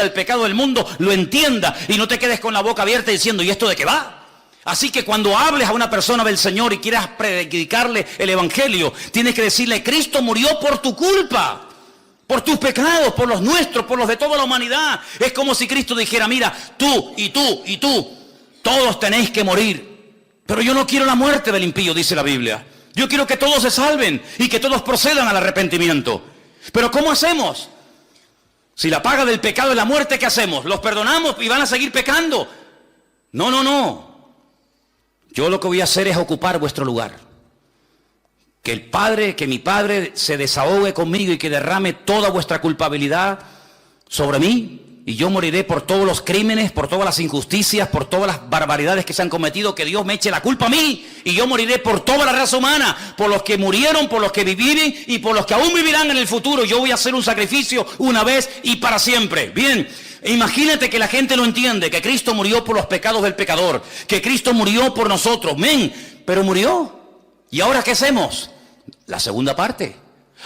el pecado del mundo, lo entienda y no te quedes con la boca abierta diciendo, ¿y esto de qué va? Así que cuando hables a una persona del Señor y quieras predicarle el Evangelio, tienes que decirle, Cristo murió por tu culpa, por tus pecados, por los nuestros, por los de toda la humanidad. Es como si Cristo dijera, mira, tú y tú y tú, todos tenéis que morir, pero yo no quiero la muerte del impío, dice la Biblia. Yo quiero que todos se salven y que todos procedan al arrepentimiento. Pero ¿cómo hacemos? Si la paga del pecado es la muerte, ¿qué hacemos? ¿Los perdonamos y van a seguir pecando? No. Yo lo que voy a hacer es ocupar vuestro lugar. Que mi Padre se desahogue conmigo y que derrame toda vuestra culpabilidad sobre mí. Y yo moriré por todos los crímenes, por todas las injusticias, por todas las barbaridades que se han cometido, que Dios me eche la culpa a mí. Y yo moriré por toda la raza humana, por los que murieron, por los que viven y por los que aún vivirán en el futuro. Yo voy a hacer un sacrificio una vez y para siempre. Bien, imagínate que la gente no entiende que Cristo murió por los pecados del pecador, que Cristo murió por nosotros. Men, pero murió. ¿Y ahora qué hacemos? La segunda parte.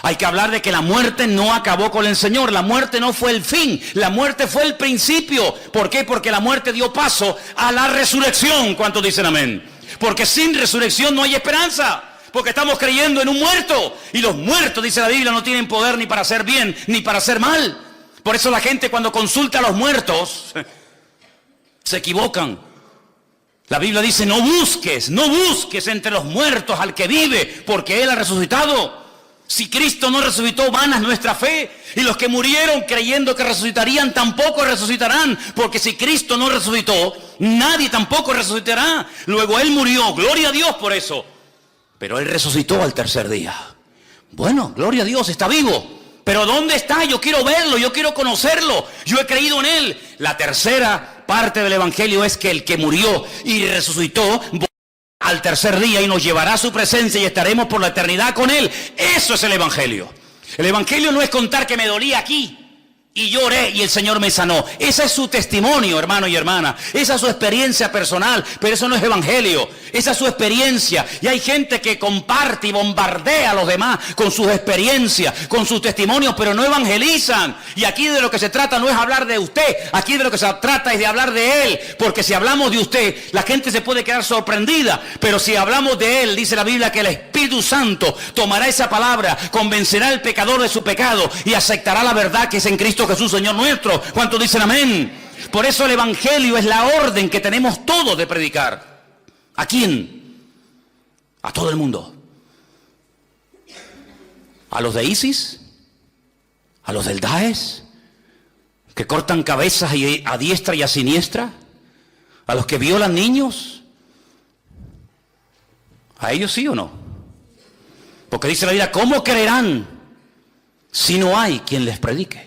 Hay que hablar de que la muerte no acabó con el Señor. La muerte no fue el fin, la muerte fue el principio. ¿Por qué? Porque la muerte dio paso a la resurrección. ¿Cuántos dicen amén? Porque sin resurrección no hay esperanza. Porque estamos creyendo en un muerto. Y los muertos, dice la Biblia, no tienen poder ni para hacer bien ni para hacer mal. Por eso la gente cuando consulta a los muertos se equivocan. La Biblia dice, no busques entre los muertos al que vive, porque Él ha resucitado. Si Cristo no resucitó, vana es nuestra fe. Y los que murieron creyendo que resucitarían, tampoco resucitarán. Porque si Cristo no resucitó, nadie tampoco resucitará. Luego Él murió, gloria a Dios por eso. Pero Él resucitó al tercer día. Bueno, gloria a Dios, está vivo. Pero ¿dónde está? Yo quiero verlo, yo quiero conocerlo. Yo he creído en Él. La tercera parte del Evangelio es que el que murió y resucitó al tercer día y nos llevará a su presencia y estaremos por la eternidad con Él. Eso es el Evangelio. El Evangelio no es contar que me dolía aquí y lloré y el Señor me sanó. Ese es su testimonio, hermano y hermana. Esa es su experiencia personal, pero eso no es Evangelio. Esa es su experiencia. Y hay gente que comparte y bombardea a los demás con sus experiencias, con sus testimonios, pero no evangelizan. Y aquí de lo que se trata no es hablar de usted. Aquí de lo que se trata es de hablar de Él. Porque si hablamos de usted, la gente se puede quedar sorprendida. Pero si hablamos de Él, dice la Biblia que el Espíritu Santo tomará esa palabra, convencerá al pecador de su pecado y aceptará la verdad que es en Cristo Jesús, Señor nuestro. ¿Cuántos dicen amén? Por eso el Evangelio es la orden que tenemos todos de predicar. ¿A quién? A todo el mundo. A los de ISIS, a los del Daesh, que cortan cabezas a diestra y a siniestra, a los que violan niños. ¿A ellos sí o no? Porque dice la Biblia, ¿cómo creerán si no hay quien les predique?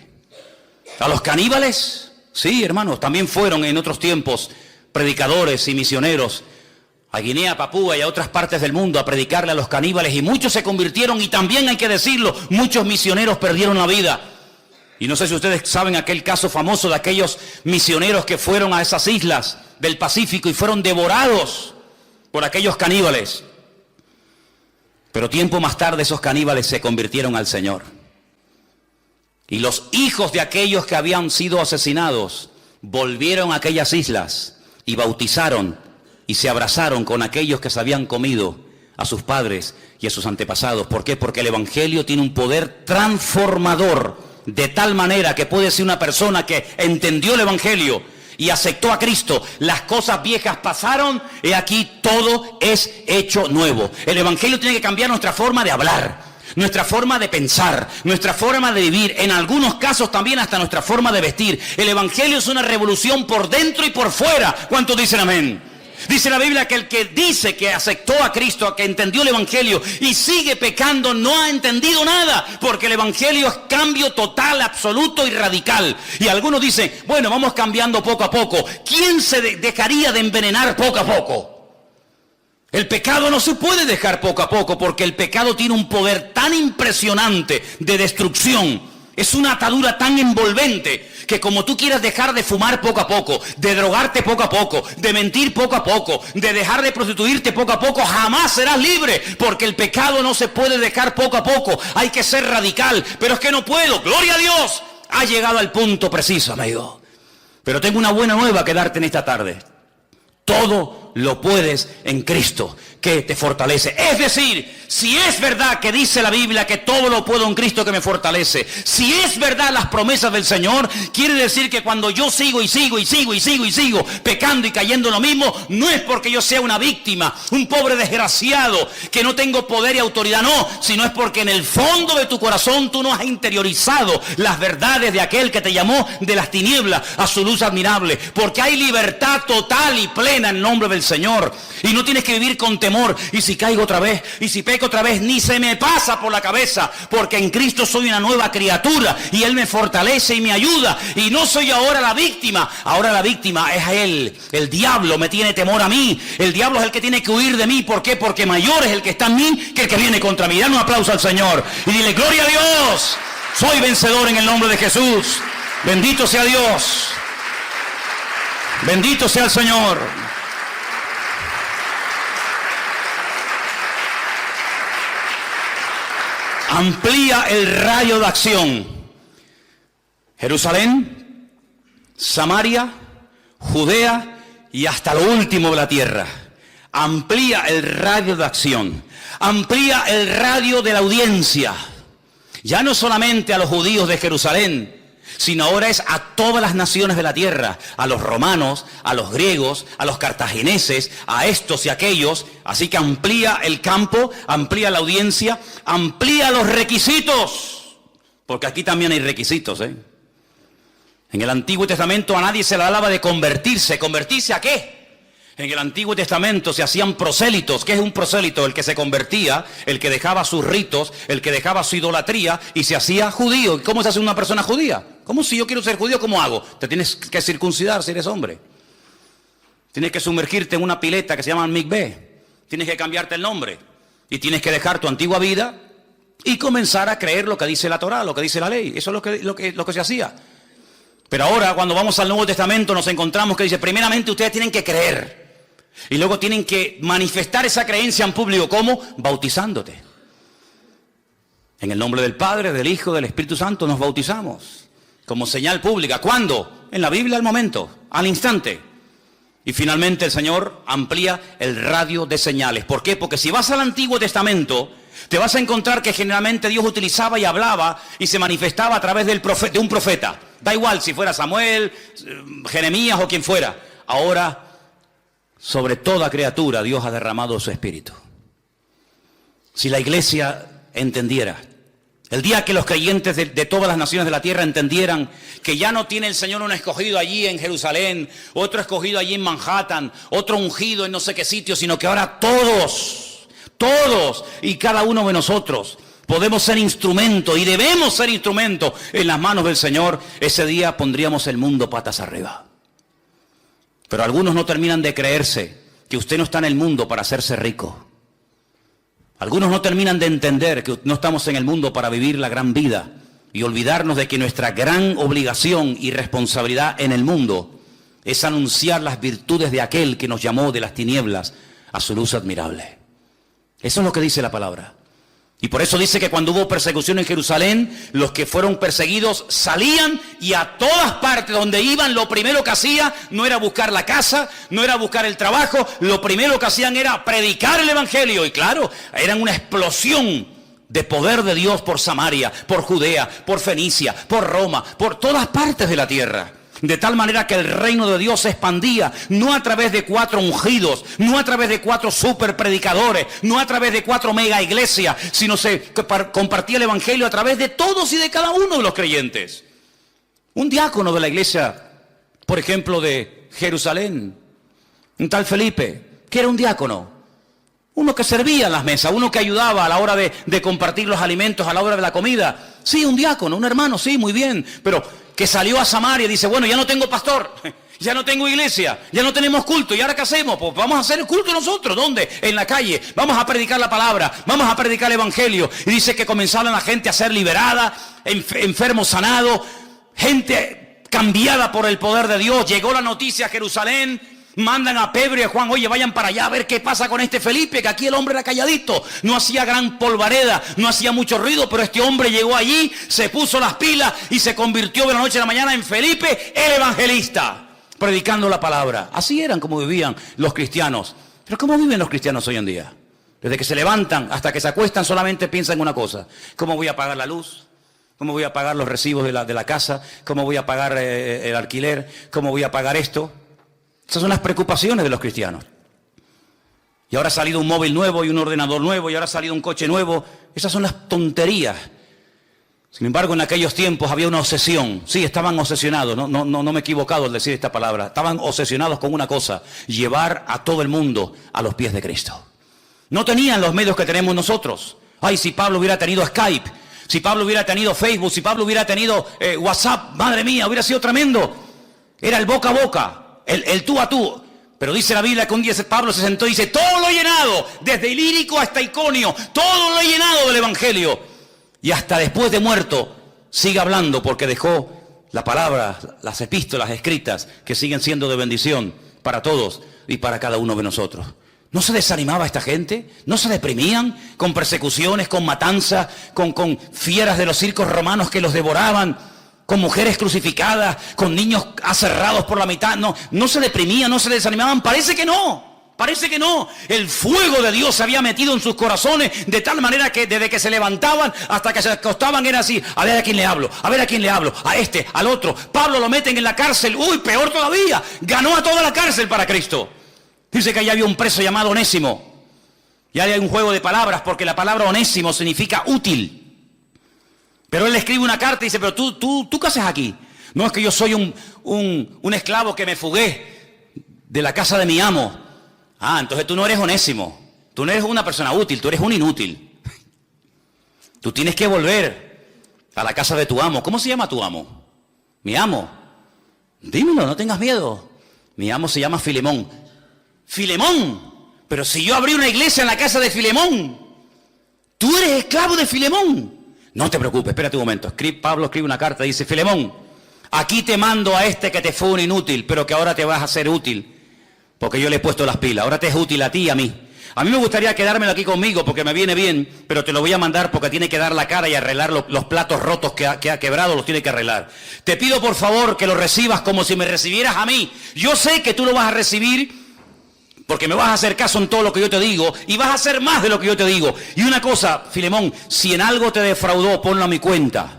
A los caníbales, sí, hermanos, también fueron en otros tiempos predicadores y misioneros a Guinea, Papúa y a otras partes del mundo a predicarle a los caníbales, y muchos se convirtieron, y también hay que decirlo, muchos misioneros perdieron la vida. Y no sé si ustedes saben aquel caso famoso de aquellos misioneros que fueron a esas islas del Pacífico y fueron devorados por aquellos caníbales. Pero tiempo más tarde esos caníbales se convirtieron al Señor. Y los hijos de aquellos que habían sido asesinados volvieron a aquellas islas y bautizaron y se abrazaron con aquellos que se habían comido a sus padres y a sus antepasados. ¿Por qué? Porque el Evangelio tiene un poder transformador, de tal manera que puede ser una persona que entendió el Evangelio y aceptó a Cristo. Las cosas viejas pasaron y aquí todo es hecho nuevo. El Evangelio tiene que cambiar nuestra forma de hablar, nuestra forma de pensar, nuestra forma de vivir, en algunos casos también hasta nuestra forma de vestir. El Evangelio es una revolución por dentro y por fuera. ¿Cuántos dicen amén? Dice la Biblia que el que dice que aceptó a Cristo, que entendió el Evangelio y sigue pecando, no ha entendido nada, porque el Evangelio es cambio total, absoluto y radical. Y algunos dicen, bueno, vamos cambiando poco a poco. ¿Quién se dejaría de envenenar poco a poco? El pecado no se puede dejar poco a poco, porque el pecado tiene un poder tan impresionante de destrucción. Es una atadura tan envolvente que como tú quieras dejar de fumar poco a poco, de drogarte poco a poco, de mentir poco a poco, de dejar de prostituirte poco a poco, jamás serás libre, porque el pecado no se puede dejar poco a poco. Hay que ser radical, pero es que no puedo. Gloria a Dios, ha llegado al punto preciso, amigo. Pero tengo una buena nueva que darte en esta tarde. Todo lo puedes en Cristo, que te fortalece. Es decir, si es verdad que dice la Biblia que todo lo puedo en Cristo que me fortalece, si es verdad las promesas del Señor, quiere decir que cuando yo sigo pecando y cayendo en lo mismo, no es porque yo sea una víctima, un pobre desgraciado, que no tengo poder y autoridad, no, sino es porque en el fondo de tu corazón tú no has interiorizado las verdades de aquel que te llamó de las tinieblas a su luz admirable, porque hay libertad total y plena en el nombre del Señor, y no tienes que vivir con temor, y si caigo otra vez, y si peco otra vez, ni se me pasa por la cabeza, porque en Cristo soy una nueva criatura, y Él me fortalece y me ayuda, y no soy ahora la víctima, ahora la víctima es a Él. El diablo me tiene temor a mí, el diablo es el que tiene que huir de mí. ¿Por qué? Porque mayor es el que está en mí que el que viene contra mí. Dale un aplauso al Señor y dile: gloria a Dios, soy vencedor en el nombre de Jesús. Bendito sea Dios, bendito sea el Señor. Amplía el radio de acción. Jerusalén, Samaria, Judea y hasta lo último de la tierra. Amplía el radio de acción. Amplía el radio de la audiencia. Ya no solamente a los judíos de Jerusalén, sino ahora es a todas las naciones de la tierra, a los romanos, a los griegos, a los cartagineses, a estos y aquellos. Así que amplía el campo, amplía la audiencia, amplía los requisitos, porque aquí también hay requisitos, ¿eh? En el Antiguo Testamento a nadie se le hablaba de convertirse. ¿Convertirse a qué? En el Antiguo Testamento se hacían prosélitos. ¿Qué es un prosélito? El que se convertía, el que dejaba sus ritos, el que dejaba su idolatría y se hacía judío. ¿Y cómo se hace una persona judía? ¿Cómo si yo quiero ser judío, cómo hago? Te tienes que circuncidar si eres hombre. Tienes que sumergirte en una pileta que se llama mikvé. Tienes que cambiarte el nombre. Y tienes que dejar tu antigua vida y comenzar a creer lo que dice la Torá, lo que dice la ley. Eso es lo que se hacía. Pero ahora, cuando vamos al Nuevo Testamento, nos encontramos que dice: primeramente ustedes tienen que creer. Y luego tienen que manifestar esa creencia en público. ¿Cómo? Bautizándote. En el nombre del Padre, del Hijo, del Espíritu Santo nos bautizamos. Como señal pública. ¿Cuándo? En la Biblia, al momento, al instante. Y finalmente el Señor amplía el radio de señales. ¿Por qué? Porque si vas al Antiguo Testamento, te vas a encontrar que generalmente Dios utilizaba y hablaba y se manifestaba a través de un profeta. Da igual si fuera Samuel, Jeremías o quien fuera. Ahora, sobre toda criatura, Dios ha derramado su Espíritu. Si la iglesia entendiera, el día que los creyentes de todas las naciones de la tierra entendieran que ya no tiene el Señor un escogido allí en Jerusalén, otro escogido allí en Manhattan, otro ungido en no sé qué sitio, sino que ahora todos y cada uno de nosotros podemos ser instrumento y debemos ser instrumento en las manos del Señor, ese día pondríamos el mundo patas arriba. Pero algunos no terminan de creerse que usted no está en el mundo para hacerse rico. Algunos no terminan de entender que no estamos en el mundo para vivir la gran vida y olvidarnos de que nuestra gran obligación y responsabilidad en el mundo es anunciar las virtudes de aquel que nos llamó de las tinieblas a su luz admirable. Eso es lo que dice la palabra. Y por eso dice que cuando hubo persecución en Jerusalén, los que fueron perseguidos salían y a todas partes donde iban, lo primero que hacían no era buscar la casa, no era buscar el trabajo, lo primero que hacían era predicar el Evangelio. Y claro, eran una explosión de poder de Dios por Samaria, por Judea, por Fenicia, por Roma, por todas partes de la tierra. De tal manera que el reino de Dios se expandía, no a través de 4 ungidos, no a través de 4 super predicadores, no a través de 4 mega iglesias, sino se compartía el Evangelio a través de todos y de cada uno de los creyentes. Un diácono de la iglesia, por ejemplo, de Jerusalén, un tal Felipe, que era un diácono, uno que servía en las mesas, uno que ayudaba a la hora de compartir los alimentos, a la hora de la comida. Sí, un diácono, un hermano, sí, muy bien, pero que salió a Samaria y dice: bueno, ya no tengo pastor, ya no tengo iglesia, ya no tenemos culto, ¿y ahora qué hacemos? Pues vamos a hacer el culto nosotros. ¿Dónde? En la calle. Vamos a predicar la palabra, vamos a predicar el Evangelio. Y dice que comenzaron la gente a ser liberada, enfermos sanados, gente cambiada por el poder de Dios. Llegó la noticia a Jerusalén. Mandan a Pedro y a Juan: oye, vayan para allá a ver qué pasa con este Felipe, que aquí el hombre era calladito, no hacía gran polvareda, no hacía mucho ruido, pero este hombre llegó allí, se puso las pilas y se convirtió de la noche a la mañana en Felipe el evangelista, predicando la palabra. Así eran como vivían los cristianos. Pero ¿cómo viven los cristianos hoy en día? Desde que se levantan hasta que se acuestan solamente piensan en una cosa. ¿Cómo voy a pagar la luz? ¿Cómo voy a pagar los recibos de la casa? ¿Cómo voy a pagar el alquiler? ¿Cómo voy a pagar esto? Esas son las preocupaciones de los cristianos. Y ahora ha salido un móvil nuevo y un ordenador nuevo y ahora ha salido un coche nuevo. Esas son las tonterías. Sin embargo, en aquellos tiempos había una obsesión. Sí, estaban obsesionados, no me he equivocado al decir esta palabra. Estaban obsesionados con una cosa, llevar a todo el mundo a los pies de Cristo. No tenían los medios que tenemos nosotros. Ay, si Pablo hubiera tenido Skype, si Pablo hubiera tenido Facebook, si Pablo hubiera tenido WhatsApp, madre mía, hubiera sido tremendo. Era el boca a boca, el tú a tú. Pero dice la Biblia que un día Pablo se sentó y dice, todo lo he llenado, desde Ilírico hasta Iconio, todo lo he llenado del Evangelio. Y hasta después de muerto sigue hablando porque dejó la palabra, las epístolas escritas que siguen siendo de bendición para todos y para cada uno de nosotros. ¿No se desanimaba esta gente? ¿No se deprimían con persecuciones, con matanzas, con fieras de los circos romanos que los devoraban, con mujeres crucificadas, con niños aserrados por la mitad? No se deprimían, no se desanimaban. Parece que no. Parece que no. El fuego de Dios se había metido en sus corazones de tal manera que desde que se levantaban hasta que se acostaban era así. A ver a quién le hablo, a ver a quién le hablo, a este, al otro. Pablo lo meten en la cárcel. Uy, peor todavía. Ganó a toda la cárcel para Cristo. Dice que allá había un preso llamado Onésimo. Y hay un juego de palabras porque la palabra Onésimo significa útil. Pero él le escribe una carta y dice, pero tú ¿qué haces aquí? No, es que yo soy un esclavo que me fugué de la casa de mi amo. Ah, entonces tú no eres Onésimo. Tú no eres una persona útil, tú eres un inútil. Tú tienes que volver a la casa de tu amo. ¿Cómo se llama tu amo? Mi amo. Dímelo, no tengas miedo. Mi amo se llama Filemón. Filemón, pero si yo abrí una iglesia en la casa de Filemón, tú eres esclavo de Filemón. No te preocupes, espérate un momento. Pablo escribe una carta y dice, Filemón, aquí te mando a este que te fue un inútil, pero que ahora te vas a hacer útil, porque yo le he puesto las pilas. Ahora te es útil a ti y a mí. A mí me gustaría quedármelo aquí conmigo porque me viene bien, pero te lo voy a mandar porque tiene que dar la cara y arreglar los platos rotos que ha quebrado, los tiene que arreglar. Te pido por favor que lo recibas como si me recibieras a mí. Yo sé que tú lo vas a recibir porque me vas a hacer caso en todo lo que yo te digo y vas a hacer más de lo que yo te digo. Y una cosa, Filemón, si en algo te defraudó, ponlo a mi cuenta.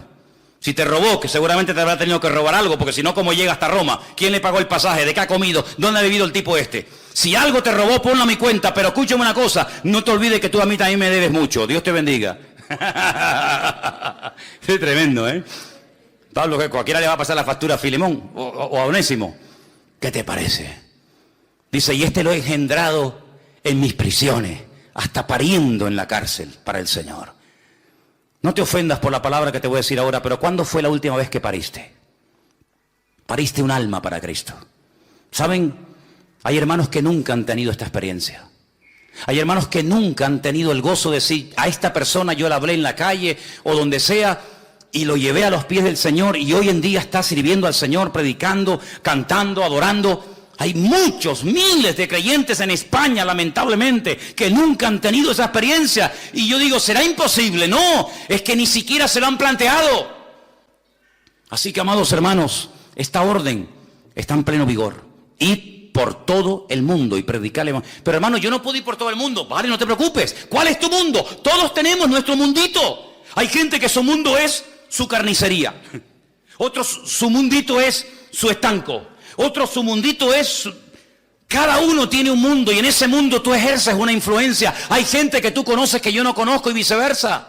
Si te robó, que seguramente te habrá tenido que robar algo, porque si no, ¿cómo llega hasta Roma? ¿Quién le pagó el pasaje? ¿De qué ha comido? ¿Dónde ha vivido el tipo este? Si algo te robó, ponlo a mi cuenta, pero escúchame una cosa, no te olvides que tú a mí también me debes mucho. Dios te bendiga. Es tremendo, ¿eh? Pablo, que cualquiera le va a pasar la factura a Filemón o a Onésimo. ¿Qué te parece? Dice, y este lo he engendrado en mis prisiones, hasta pariendo en la cárcel para el Señor. No te ofendas por la palabra que te voy a decir ahora, pero ¿cuándo fue la última vez que pariste? Pariste un alma para Cristo. ¿Saben? Hay hermanos que nunca han tenido esta experiencia. Hay hermanos que nunca han tenido el gozo de decir, a esta persona yo la hablé en la calle o donde sea, y lo llevé a los pies del Señor, y hoy en día está sirviendo al Señor, predicando, cantando, adorando. Hay muchos, miles de creyentes en España, lamentablemente, que nunca han tenido esa experiencia. Y yo digo, ¿será imposible? No, es que ni siquiera se lo han planteado. Así que, amados hermanos, esta orden está en pleno vigor. Id por todo el mundo y predicarle. Pero hermano, yo no puedo ir por todo el mundo. Vale, no te preocupes. ¿Cuál es tu mundo? Todos tenemos nuestro mundito. Hay gente que su mundo es su carnicería. Otros, su mundito es su estanco. Otro, su mundito es, cada uno tiene un mundo y en ese mundo tú ejerces una influencia. Hay gente que tú conoces que yo no conozco y viceversa.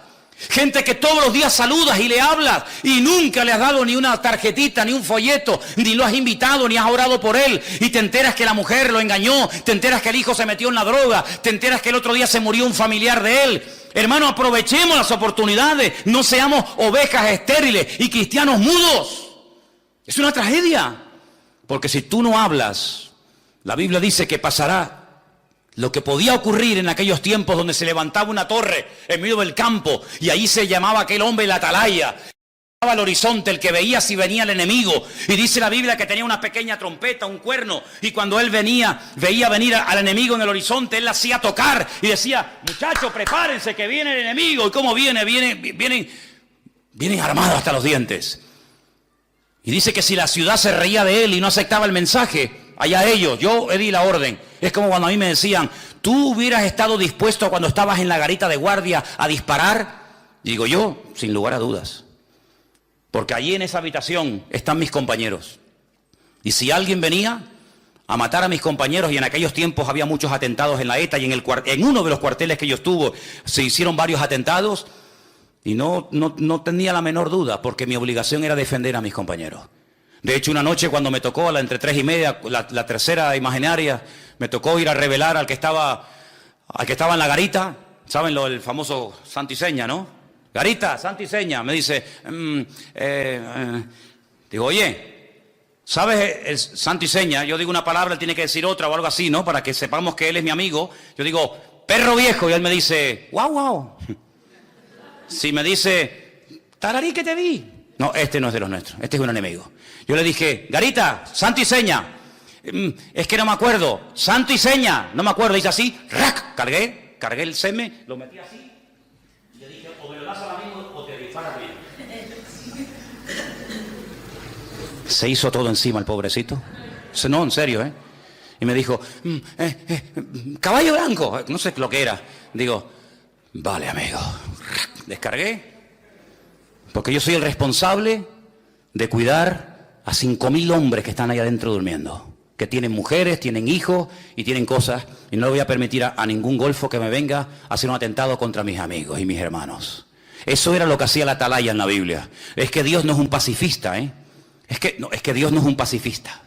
Gente que todos los días saludas y le hablas y nunca le has dado ni una tarjetita, ni un folleto, ni lo has invitado, ni has orado por él. Y te enteras que la mujer lo engañó, te enteras que el hijo se metió en la droga, te enteras que el otro día se murió un familiar de él. Hermano, aprovechemos las oportunidades, no seamos ovejas estériles y cristianos mudos. Es una tragedia. Porque si tú no hablas, la Biblia dice que pasará lo que podía ocurrir en aquellos tiempos donde se levantaba una torre en medio del campo y ahí se llamaba aquel hombre la atalaya. Al horizonte, el que veía si venía el enemigo. Y dice la Biblia que tenía una pequeña trompeta, un cuerno. Y cuando él veía venir al enemigo en el horizonte, él la hacía tocar y decía, muchachos, prepárense que viene el enemigo. ¿Y cómo viene? Vienen armados hasta los dientes. Y dice que si la ciudad se reía de él y no aceptaba el mensaje, allá ellos, yo di la orden, Es como cuando a mí me decían, ¿tú hubieras estado dispuesto cuando estabas en la garita de guardia a disparar? Digo yo, sin lugar a dudas. Porque allí en esa habitación están mis compañeros. Y si alguien venía a matar a mis compañeros, y en aquellos tiempos había muchos atentados en la ETA, y en uno de los cuarteles que yo estuve se hicieron varios atentados, y no tenía la menor duda, porque mi obligación era defender a mis compañeros. De hecho, una noche cuando me tocó, entre 3:30, la tercera imaginaria, me tocó ir a revelar al que estaba en la garita. ¿Saben el famoso santo y seña, no? Garita, santo y seña. Me dice, digo, oye, ¿sabes el santo y seña? Yo digo una palabra, él tiene que decir otra o algo así, ¿no? Para que sepamos que él es mi amigo. Yo digo, perro viejo, y él me dice, guau. Si me dice, tararí que te vi. No, este no es de los nuestros, este es un enemigo. Yo le dije, Garita, santo y seña. Es que no me acuerdo, santo y seña, no me acuerdo. Dice así, ¡rac! Cargué el seme, lo metí así. Y le dije, o me lo das al amigo o te disparas bien. Se hizo todo encima el pobrecito. No, en serio, ¿eh? Y me dijo, caballo blanco, no sé lo que era. Digo, vale, amigo. Descargué. Porque yo soy el responsable de cuidar a 5.000 hombres que están ahí adentro durmiendo. Que tienen mujeres, tienen hijos y tienen cosas. Y no le voy a permitir a ningún golfo que me venga a hacer un atentado contra mis amigos y mis hermanos. Eso era lo que hacía la atalaya en la Biblia. Es que Dios no es un pacifista, ¿eh? Es que Dios no es un pacifista.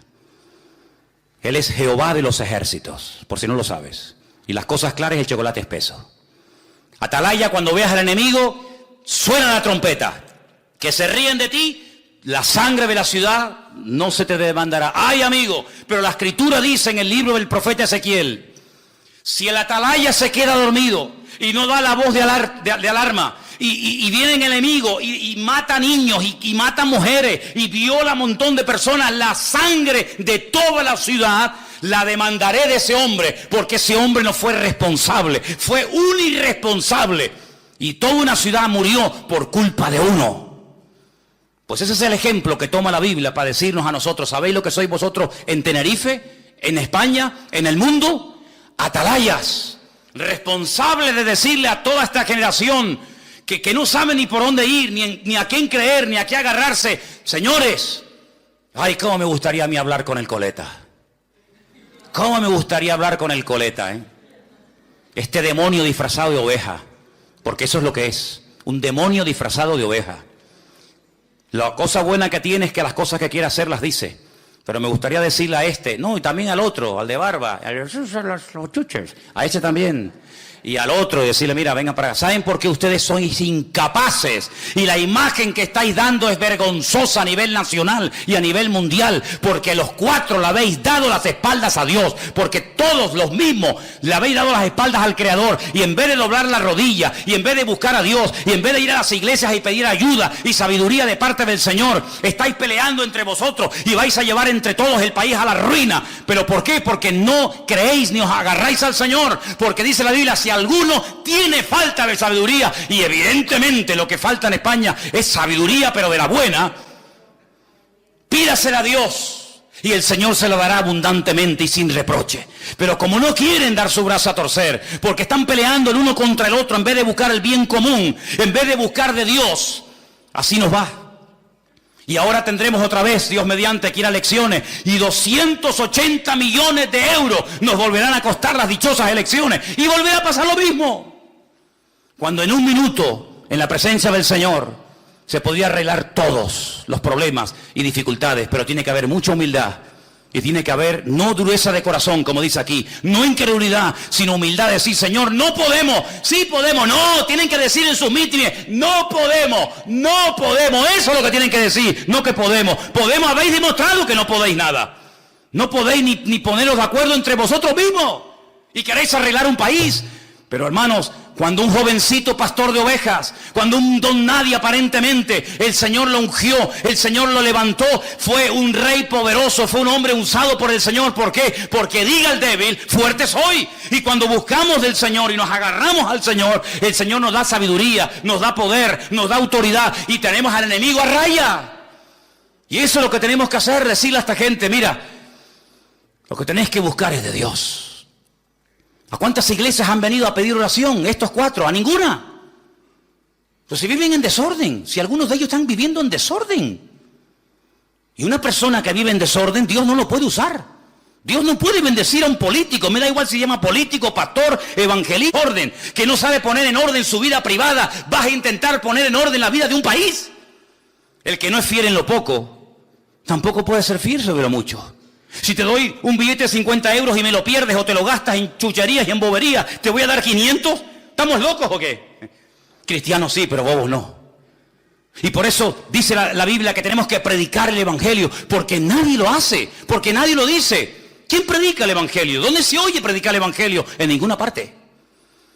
Él es Jehová de los ejércitos, por si no lo sabes. Y las cosas claras, el chocolate espeso. Atalaya, cuando veas al enemigo, suena la trompeta. Que se ríen de ti, la sangre de la ciudad no se te demandará. ¡Ay, amigo! Pero la escritura dice en el libro del profeta Ezequiel, si el atalaya se queda dormido y no da la voz de alarma, y viene el enemigo y mata niños y mata mujeres y viola a un montón de personas, la sangre de toda la ciudad la demandaré de ese hombre, porque ese hombre no fue responsable, fue un irresponsable, y toda una ciudad murió por culpa de uno. Pues ese es el ejemplo que toma la Biblia para decirnos a nosotros, ¿sabéis lo que sois vosotros en Tenerife, en España, en el mundo? Atalayas, responsables de decirle a toda esta generación que no sabe ni por dónde ir, ni a quién creer, ni a qué agarrarse. Señores, ay, cómo me gustaría a mí hablar con el coleta. Cómo me gustaría hablar con el coleta, ¿eh? Este demonio disfrazado de oveja, porque eso es lo que es, un demonio disfrazado de oveja. La cosa buena que tiene es que las cosas que quiere hacer las dice. Pero me gustaría decirle a este, no, y también al otro, al de barba, a ese también. Y al otro, y decirle, mira, vengan para acá. ¿Saben por qué ustedes sois incapaces? Y la imagen que estáis dando es vergonzosa a nivel nacional y a nivel mundial. Porque los cuatro le habéis dado las espaldas a Dios. Porque todos los mismos le habéis dado las espaldas al Creador. Y en vez de doblar la rodilla, y en vez de buscar a Dios, y en vez de ir a las iglesias y pedir ayuda y sabiduría de parte del Señor, estáis peleando entre vosotros y vais a llevar entre todos el país a la ruina. ¿Pero por qué? Porque no creéis ni os agarráis al Señor. Porque dice la Biblia, si alguno tiene falta de sabiduría, y evidentemente lo que falta en España es sabiduría, pero de la buena, pídasela a Dios y el Señor se lo dará abundantemente y sin reproche. Pero como no quieren dar su brazo a torcer, porque están peleando el uno contra el otro en vez de buscar el bien común, en vez de buscar de Dios, así nos va. Y ahora tendremos otra vez, Dios mediante, que ir a elecciones, y 280 millones de euros nos volverán a costar las dichosas elecciones, y volverá a pasar lo mismo. Cuando en un minuto, en la presencia del Señor, se podría arreglar todos los problemas y dificultades, pero tiene que haber mucha humildad, y tiene que haber no dureza de corazón, como dice aquí, no incredulidad, sino humildad de decir, Señor, no podemos, sí podemos, no, tienen que decir en sus mítines, no podemos, eso es lo que tienen que decir, no que podemos, habéis demostrado que no podéis nada, no podéis ni poneros de acuerdo entre vosotros mismos, y queréis arreglar un país. Pero hermanos, cuando un jovencito pastor de ovejas, cuando un don nadie aparentemente, el Señor lo ungió, el Señor lo levantó, fue un rey poderoso, fue un hombre usado por el Señor. ¿Por qué? Porque diga el débil, fuerte soy. Y cuando buscamos del Señor y nos agarramos al Señor, el Señor nos da sabiduría, nos da poder, nos da autoridad, y tenemos al enemigo a raya. Y eso es lo que tenemos que hacer, decirle a esta gente, mira, lo que tenéis que buscar es de Dios. ¿A cuántas iglesias han venido a pedir oración? Estos 4, a ninguna. Pues si viven en desorden, si algunos de ellos están viviendo en desorden. Y una persona que vive en desorden, Dios no lo puede usar. Dios no puede bendecir a un político, me da igual si se llama político, pastor, evangelista, orden, que no sabe poner en orden su vida privada, vas a intentar poner en orden la vida de un país. El que no es fiel en lo poco, tampoco puede ser fiel sobre lo mucho. Si te doy un billete de 50 euros y me lo pierdes o te lo gastas en chucherías y en boberías, ¿te voy a dar 500? ¿Estamos locos o qué? Cristianos sí, pero bobos no. Y por eso dice la Biblia que tenemos que predicar el evangelio, porque nadie lo hace, porque nadie lo dice. ¿Quién predica el evangelio? ¿Dónde se oye predicar el evangelio? En ninguna parte.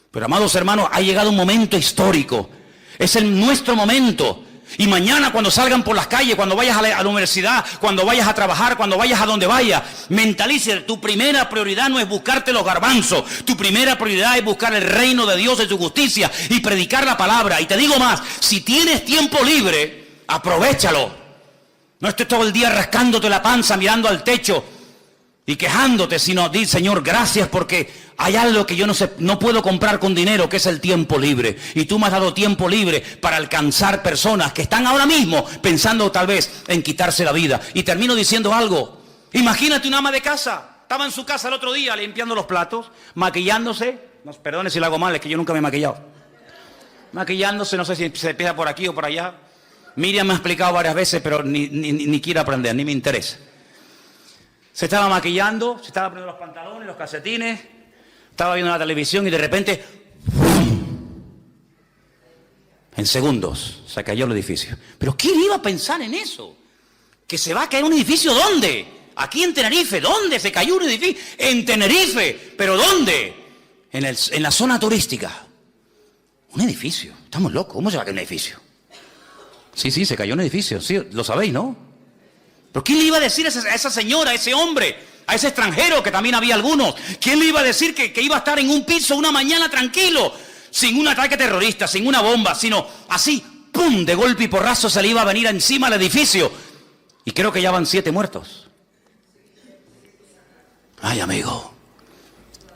Pero amados hermanos, ha llegado un momento histórico. Es nuestro momento. Y mañana cuando salgan por las calles, cuando vayas a la universidad, cuando vayas a trabajar, cuando vayas a donde vayas, mentalice, tu primera prioridad no es buscarte los garbanzos. Tu primera prioridad es buscar el reino de Dios y su justicia y predicar la palabra. Y te digo más, si tienes tiempo libre, aprovéchalo. No estés todo el día rascándote la panza, mirando al techo y quejándote, sino di, Señor, gracias porque hay algo que yo no puedo comprar con dinero, que es el tiempo libre. Y tú me has dado tiempo libre para alcanzar personas que están ahora mismo pensando tal vez en quitarse la vida. Y termino diciendo algo. Imagínate una ama de casa. Estaba en su casa el otro día limpiando los platos, maquillándose. No, perdone si lo hago mal, es que yo nunca me he maquillado. Maquillándose, no sé si se empieza por aquí o por allá. Miriam me ha explicado varias veces, pero ni quiero aprender, ni me interesa. Se estaba maquillando, se estaba poniendo los pantalones, los calcetines, estaba viendo la televisión y de repente, en segundos, se cayó el edificio. ¿Pero quién iba a pensar en eso? ¿Que se va a caer un edificio dónde? Aquí en Tenerife. ¿Dónde se cayó un edificio? En Tenerife. ¿Pero dónde? En la zona turística. Un edificio. Estamos locos. ¿Cómo se va a caer un edificio? Sí, se cayó un edificio. Sí, lo sabéis, ¿no? ¿Pero quién le iba a decir a esa señora, a ese hombre, a ese extranjero, que también había algunos? ¿Quién le iba a decir que iba a estar en un piso una mañana tranquilo, sin un ataque terrorista, sin una bomba, sino así, ¡pum!, de golpe y porrazo se le iba a venir encima al edificio? Y creo que ya van 7 muertos. Ay, amigo.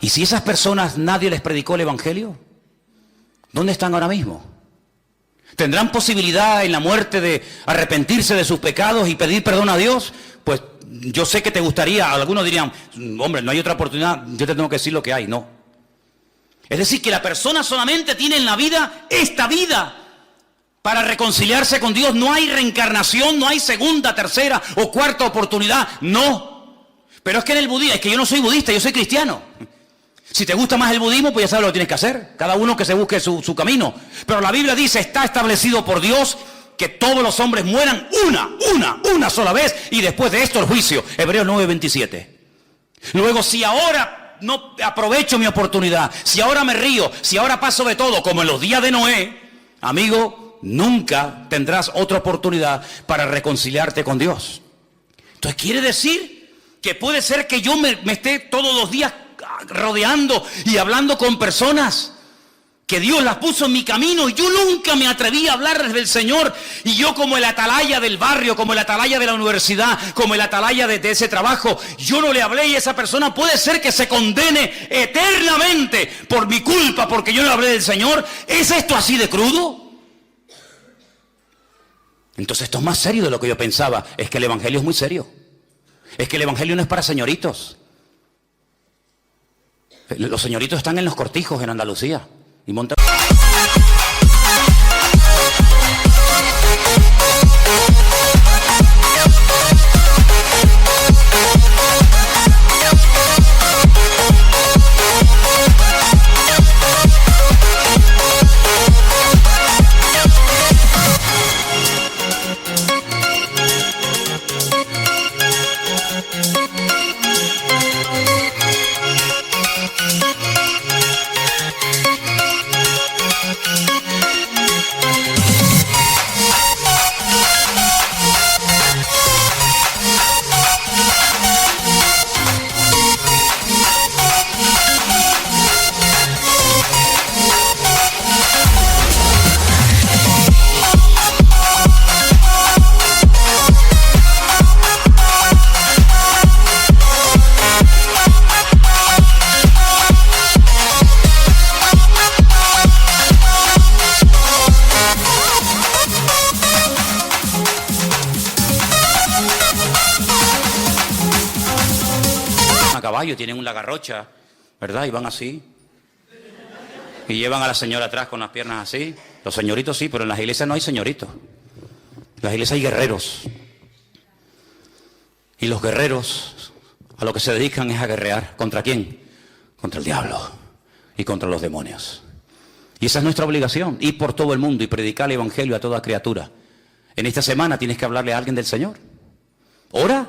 ¿Y si esas personas nadie les predicó el evangelio? ¿Dónde están ahora mismo? ¿Tendrán posibilidad en la muerte de arrepentirse de sus pecados y pedir perdón a Dios? Pues yo sé que te gustaría, algunos dirían, hombre, no hay otra oportunidad, yo te tengo que decir lo que hay. No. Es decir, que la persona solamente tiene en la vida esta vida para reconciliarse con Dios. No hay reencarnación, no hay segunda, tercera o cuarta oportunidad, no. Pero es que en el budismo, es que yo no soy budista, yo soy cristiano. Si te gusta más el budismo, pues ya sabes lo que tienes que hacer. Cada uno que se busque su camino. Pero la Biblia dice, está establecido por Dios que todos los hombres mueran una sola vez. Y después de esto el juicio. Hebreos 9:27. Luego, si ahora no aprovecho mi oportunidad, si ahora me río, si ahora paso de todo, como en los días de Noé, amigo, nunca tendrás otra oportunidad para reconciliarte con Dios. Entonces quiere decir que puede ser que yo me esté todos los días rodeando y hablando con personas que Dios las puso en mi camino y yo nunca me atreví a hablarles del Señor, y yo como el atalaya del barrio, como el atalaya de la universidad, como el atalaya de ese trabajo, yo no le hablé, y esa persona puede ser que se condene eternamente por mi culpa porque yo no le hablé del Señor. ¿Es esto así de crudo? Entonces esto es más serio de lo que yo pensaba. Es que el evangelio es muy serio. Es que el evangelio no es para señoritos. Los señoritos están en los cortijos en Andalucía y montan. caballo, tienen una garrocha, ¿verdad? Y van así. Y llevan a la señora atrás con las piernas así. Los señoritos sí, pero en las iglesias no hay señoritos. En las iglesias hay guerreros. Y los guerreros a lo que se dedican es a guerrear. ¿Contra quién? Contra el diablo y contra los demonios. Y esa es nuestra obligación, ir por todo el mundo y predicar el evangelio a toda criatura. En esta semana tienes que hablarle a alguien del Señor. Ora.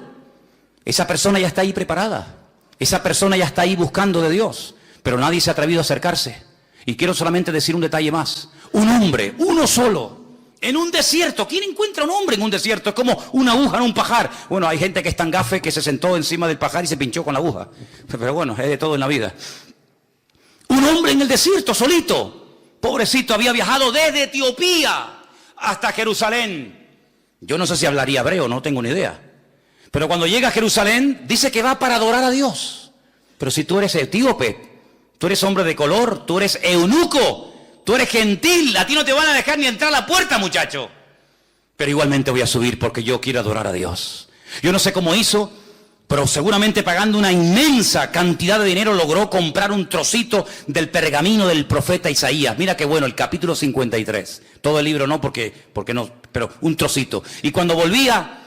Esa persona ya está ahí preparada. Esa persona ya está ahí buscando de Dios. Pero nadie se ha atrevido a acercarse. Y quiero solamente decir un detalle más. Un hombre, uno solo, en un desierto. ¿Quién encuentra un hombre en un desierto? Es como una aguja en un pajar. Bueno, hay gente que es tan gafe que se sentó encima del pajar y se pinchó con la aguja. Pero bueno, es de todo en la vida. Un hombre en el desierto, solito. Pobrecito, había viajado desde Etiopía hasta Jerusalén. Yo no sé si hablaría hebreo, no tengo ni idea. Pero cuando llega a Jerusalén, dice que va para adorar a Dios. Pero si tú eres etíope, tú eres hombre de color, tú eres eunuco, tú eres gentil, a ti no te van a dejar ni entrar a la puerta, muchacho. Pero igualmente voy a subir porque yo quiero adorar a Dios. Yo no sé cómo hizo, pero seguramente pagando una inmensa cantidad de dinero logró comprar un trocito del pergamino del profeta Isaías. Mira qué bueno, el capítulo 53. Todo el libro no, porque no, pero un trocito. Y cuando volvía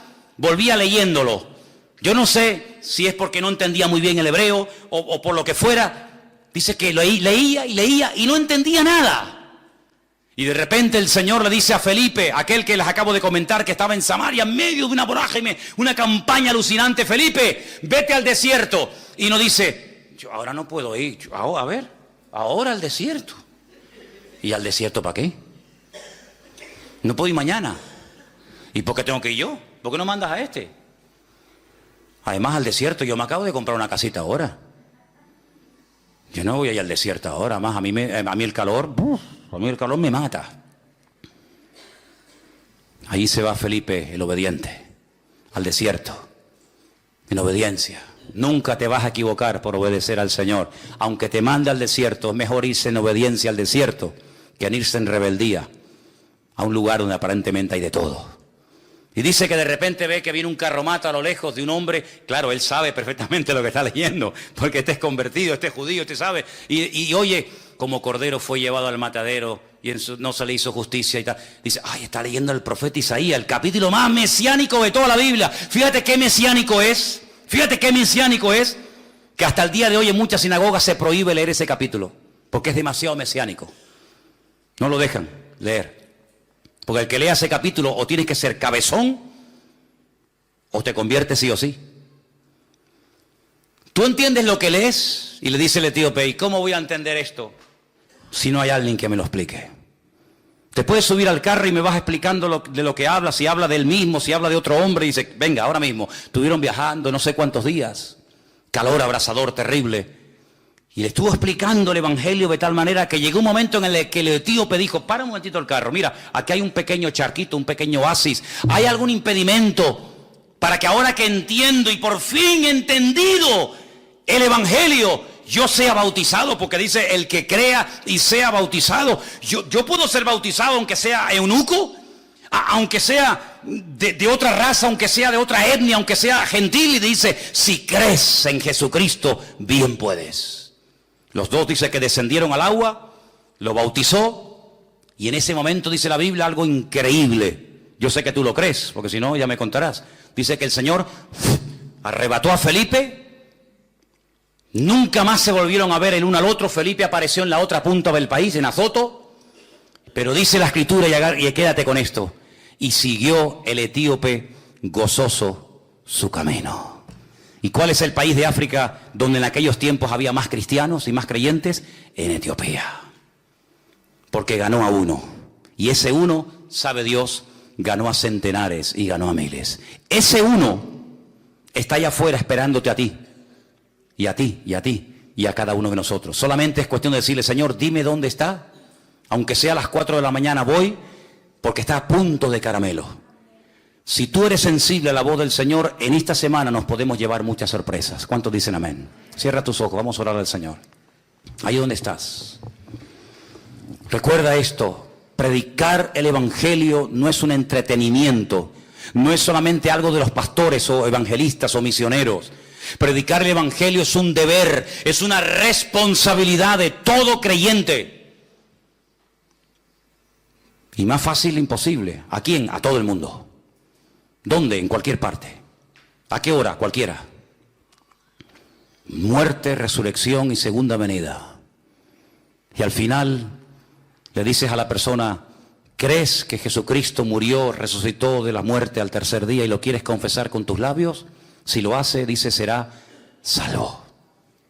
leyéndolo. Yo no sé si es porque no entendía muy bien el hebreo o por lo que fuera. Dice que leía y no entendía nada. Y de repente el Señor le dice a Felipe, aquel que les acabo de comentar que estaba en Samaria en medio de una vorágine, una campaña alucinante: Felipe, vete al desierto. Y no dice, yo ahora no puedo ir. A ver, ahora al desierto. ¿Y al desierto para qué? No puedo ir mañana. ¿Y por qué tengo que ir yo? ¿Por qué no mandas a este? Además, al desierto, yo me acabo de comprar una casita ahora. Yo no voy a ir al desierto ahora, más a mí el calor me mata. Ahí se va Felipe, el obediente, al desierto, en obediencia. Nunca te vas a equivocar por obedecer al Señor. Aunque te mande al desierto, es mejor irse en obediencia al desierto que en irse en rebeldía a un lugar donde aparentemente hay de todo. Y dice que de repente ve que viene un carromato a lo lejos de un hombre. Claro, él sabe perfectamente lo que está leyendo, porque este es convertido, este es judío, este sabe. Y oye, como cordero fue llevado al matadero y no se le hizo justicia y tal. Dice, ay, está leyendo el profeta Isaías, el capítulo más mesiánico de toda la Biblia. Fíjate qué mesiánico es, que hasta el día de hoy en muchas sinagogas se prohíbe leer ese capítulo, porque es demasiado mesiánico. No lo dejan leer. Porque el que lea ese capítulo o tienes que ser cabezón o te conviertes sí o sí. ¿Tú entiendes lo que lees? Y le dice el etíope, ¿y cómo voy a entender esto si no hay alguien que me lo explique? Te puedes subir al carro y me vas explicando de lo que habla, si habla del mismo, si habla de otro hombre, y dice, venga, ahora mismo, estuvieron viajando no sé cuántos días, calor abrasador terrible. Y le estuvo explicando el evangelio de tal manera que llegó un momento en el que el etíope dijo, para un momentito el carro, mira, aquí hay un pequeño charquito, un pequeño oasis. ¿Hay algún impedimento para que ahora que entiendo y por fin he entendido el evangelio, yo sea bautizado? Porque dice, el que crea y sea bautizado. Yo puedo ser bautizado aunque sea eunuco, aunque sea de otra raza, aunque sea de otra etnia, aunque sea gentil. Y dice, si crees en Jesucristo, bien puedes. Los dos dice que descendieron al agua, lo bautizó, y en ese momento dice la Biblia algo increíble. Yo sé que tú lo crees, porque si no ya me contarás. Dice que el Señor arrebató a Felipe, nunca más se volvieron a ver el uno al otro. Felipe apareció en la otra punta del país, en Azoto, pero dice la Escritura, y quédate con esto, y siguió el etíope gozoso su camino. ¿Y cuál es el país de África donde en aquellos tiempos había más cristianos y más creyentes? En Etiopía. Porque ganó a uno. Y ese uno, sabe Dios, ganó a centenares y ganó a miles. Ese uno está allá afuera esperándote a ti. Y a ti, y a ti, y a cada uno de nosotros. Solamente es cuestión de decirle, Señor, dime dónde está. Aunque sea a las 4 de la mañana voy, porque está a punto de caramelo. Si tú eres sensible a la voz del Señor, en esta semana nos podemos llevar muchas sorpresas. ¿Cuántos dicen amén? Cierra tus ojos, vamos a orar al Señor. Ahí donde estás. Recuerda esto, predicar el evangelio no es un entretenimiento, no es solamente algo de los pastores o evangelistas o misioneros. Predicar el Evangelio es un deber, es una responsabilidad de todo creyente. Y más fácil imposible. ¿A quién? A todo el mundo. ¿Dónde? En cualquier parte. ¿A qué hora? Cualquiera. Muerte, resurrección y segunda venida. Y al final le dices a la persona, ¿crees que Jesucristo murió, resucitó de la muerte al tercer día y lo quieres confesar con tus labios? Si lo hace, dice, será salvo.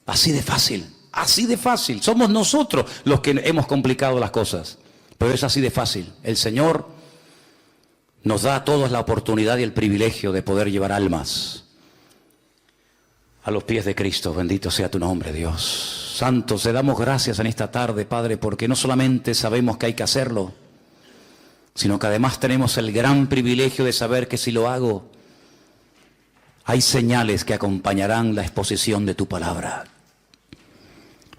Así de fácil, así de fácil. Somos nosotros los que hemos complicado las cosas, pero es así de fácil. El Señor nos da a todos la oportunidad y el privilegio de poder llevar almas a los pies de Cristo. Bendito sea tu nombre, Dios. Santos, te damos gracias en esta tarde, Padre, porque no solamente sabemos que hay que hacerlo, sino que además tenemos el gran privilegio de saber que si lo hago, hay señales que acompañarán la exposición de tu palabra.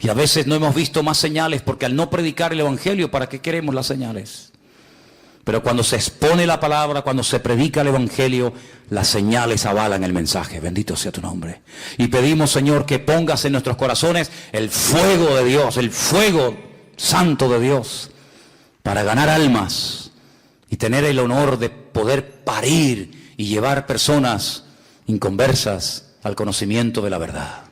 Y a veces no hemos visto más señales, porque al no predicar el Evangelio, ¿para qué queremos las señales? Pero cuando se expone la palabra, cuando se predica el Evangelio, las señales avalan el mensaje. Bendito sea tu nombre. Y pedimos, Señor, que pongas en nuestros corazones el fuego de Dios, el fuego santo de Dios, para ganar almas y tener el honor de poder parir y llevar personas inconversas al conocimiento de la verdad.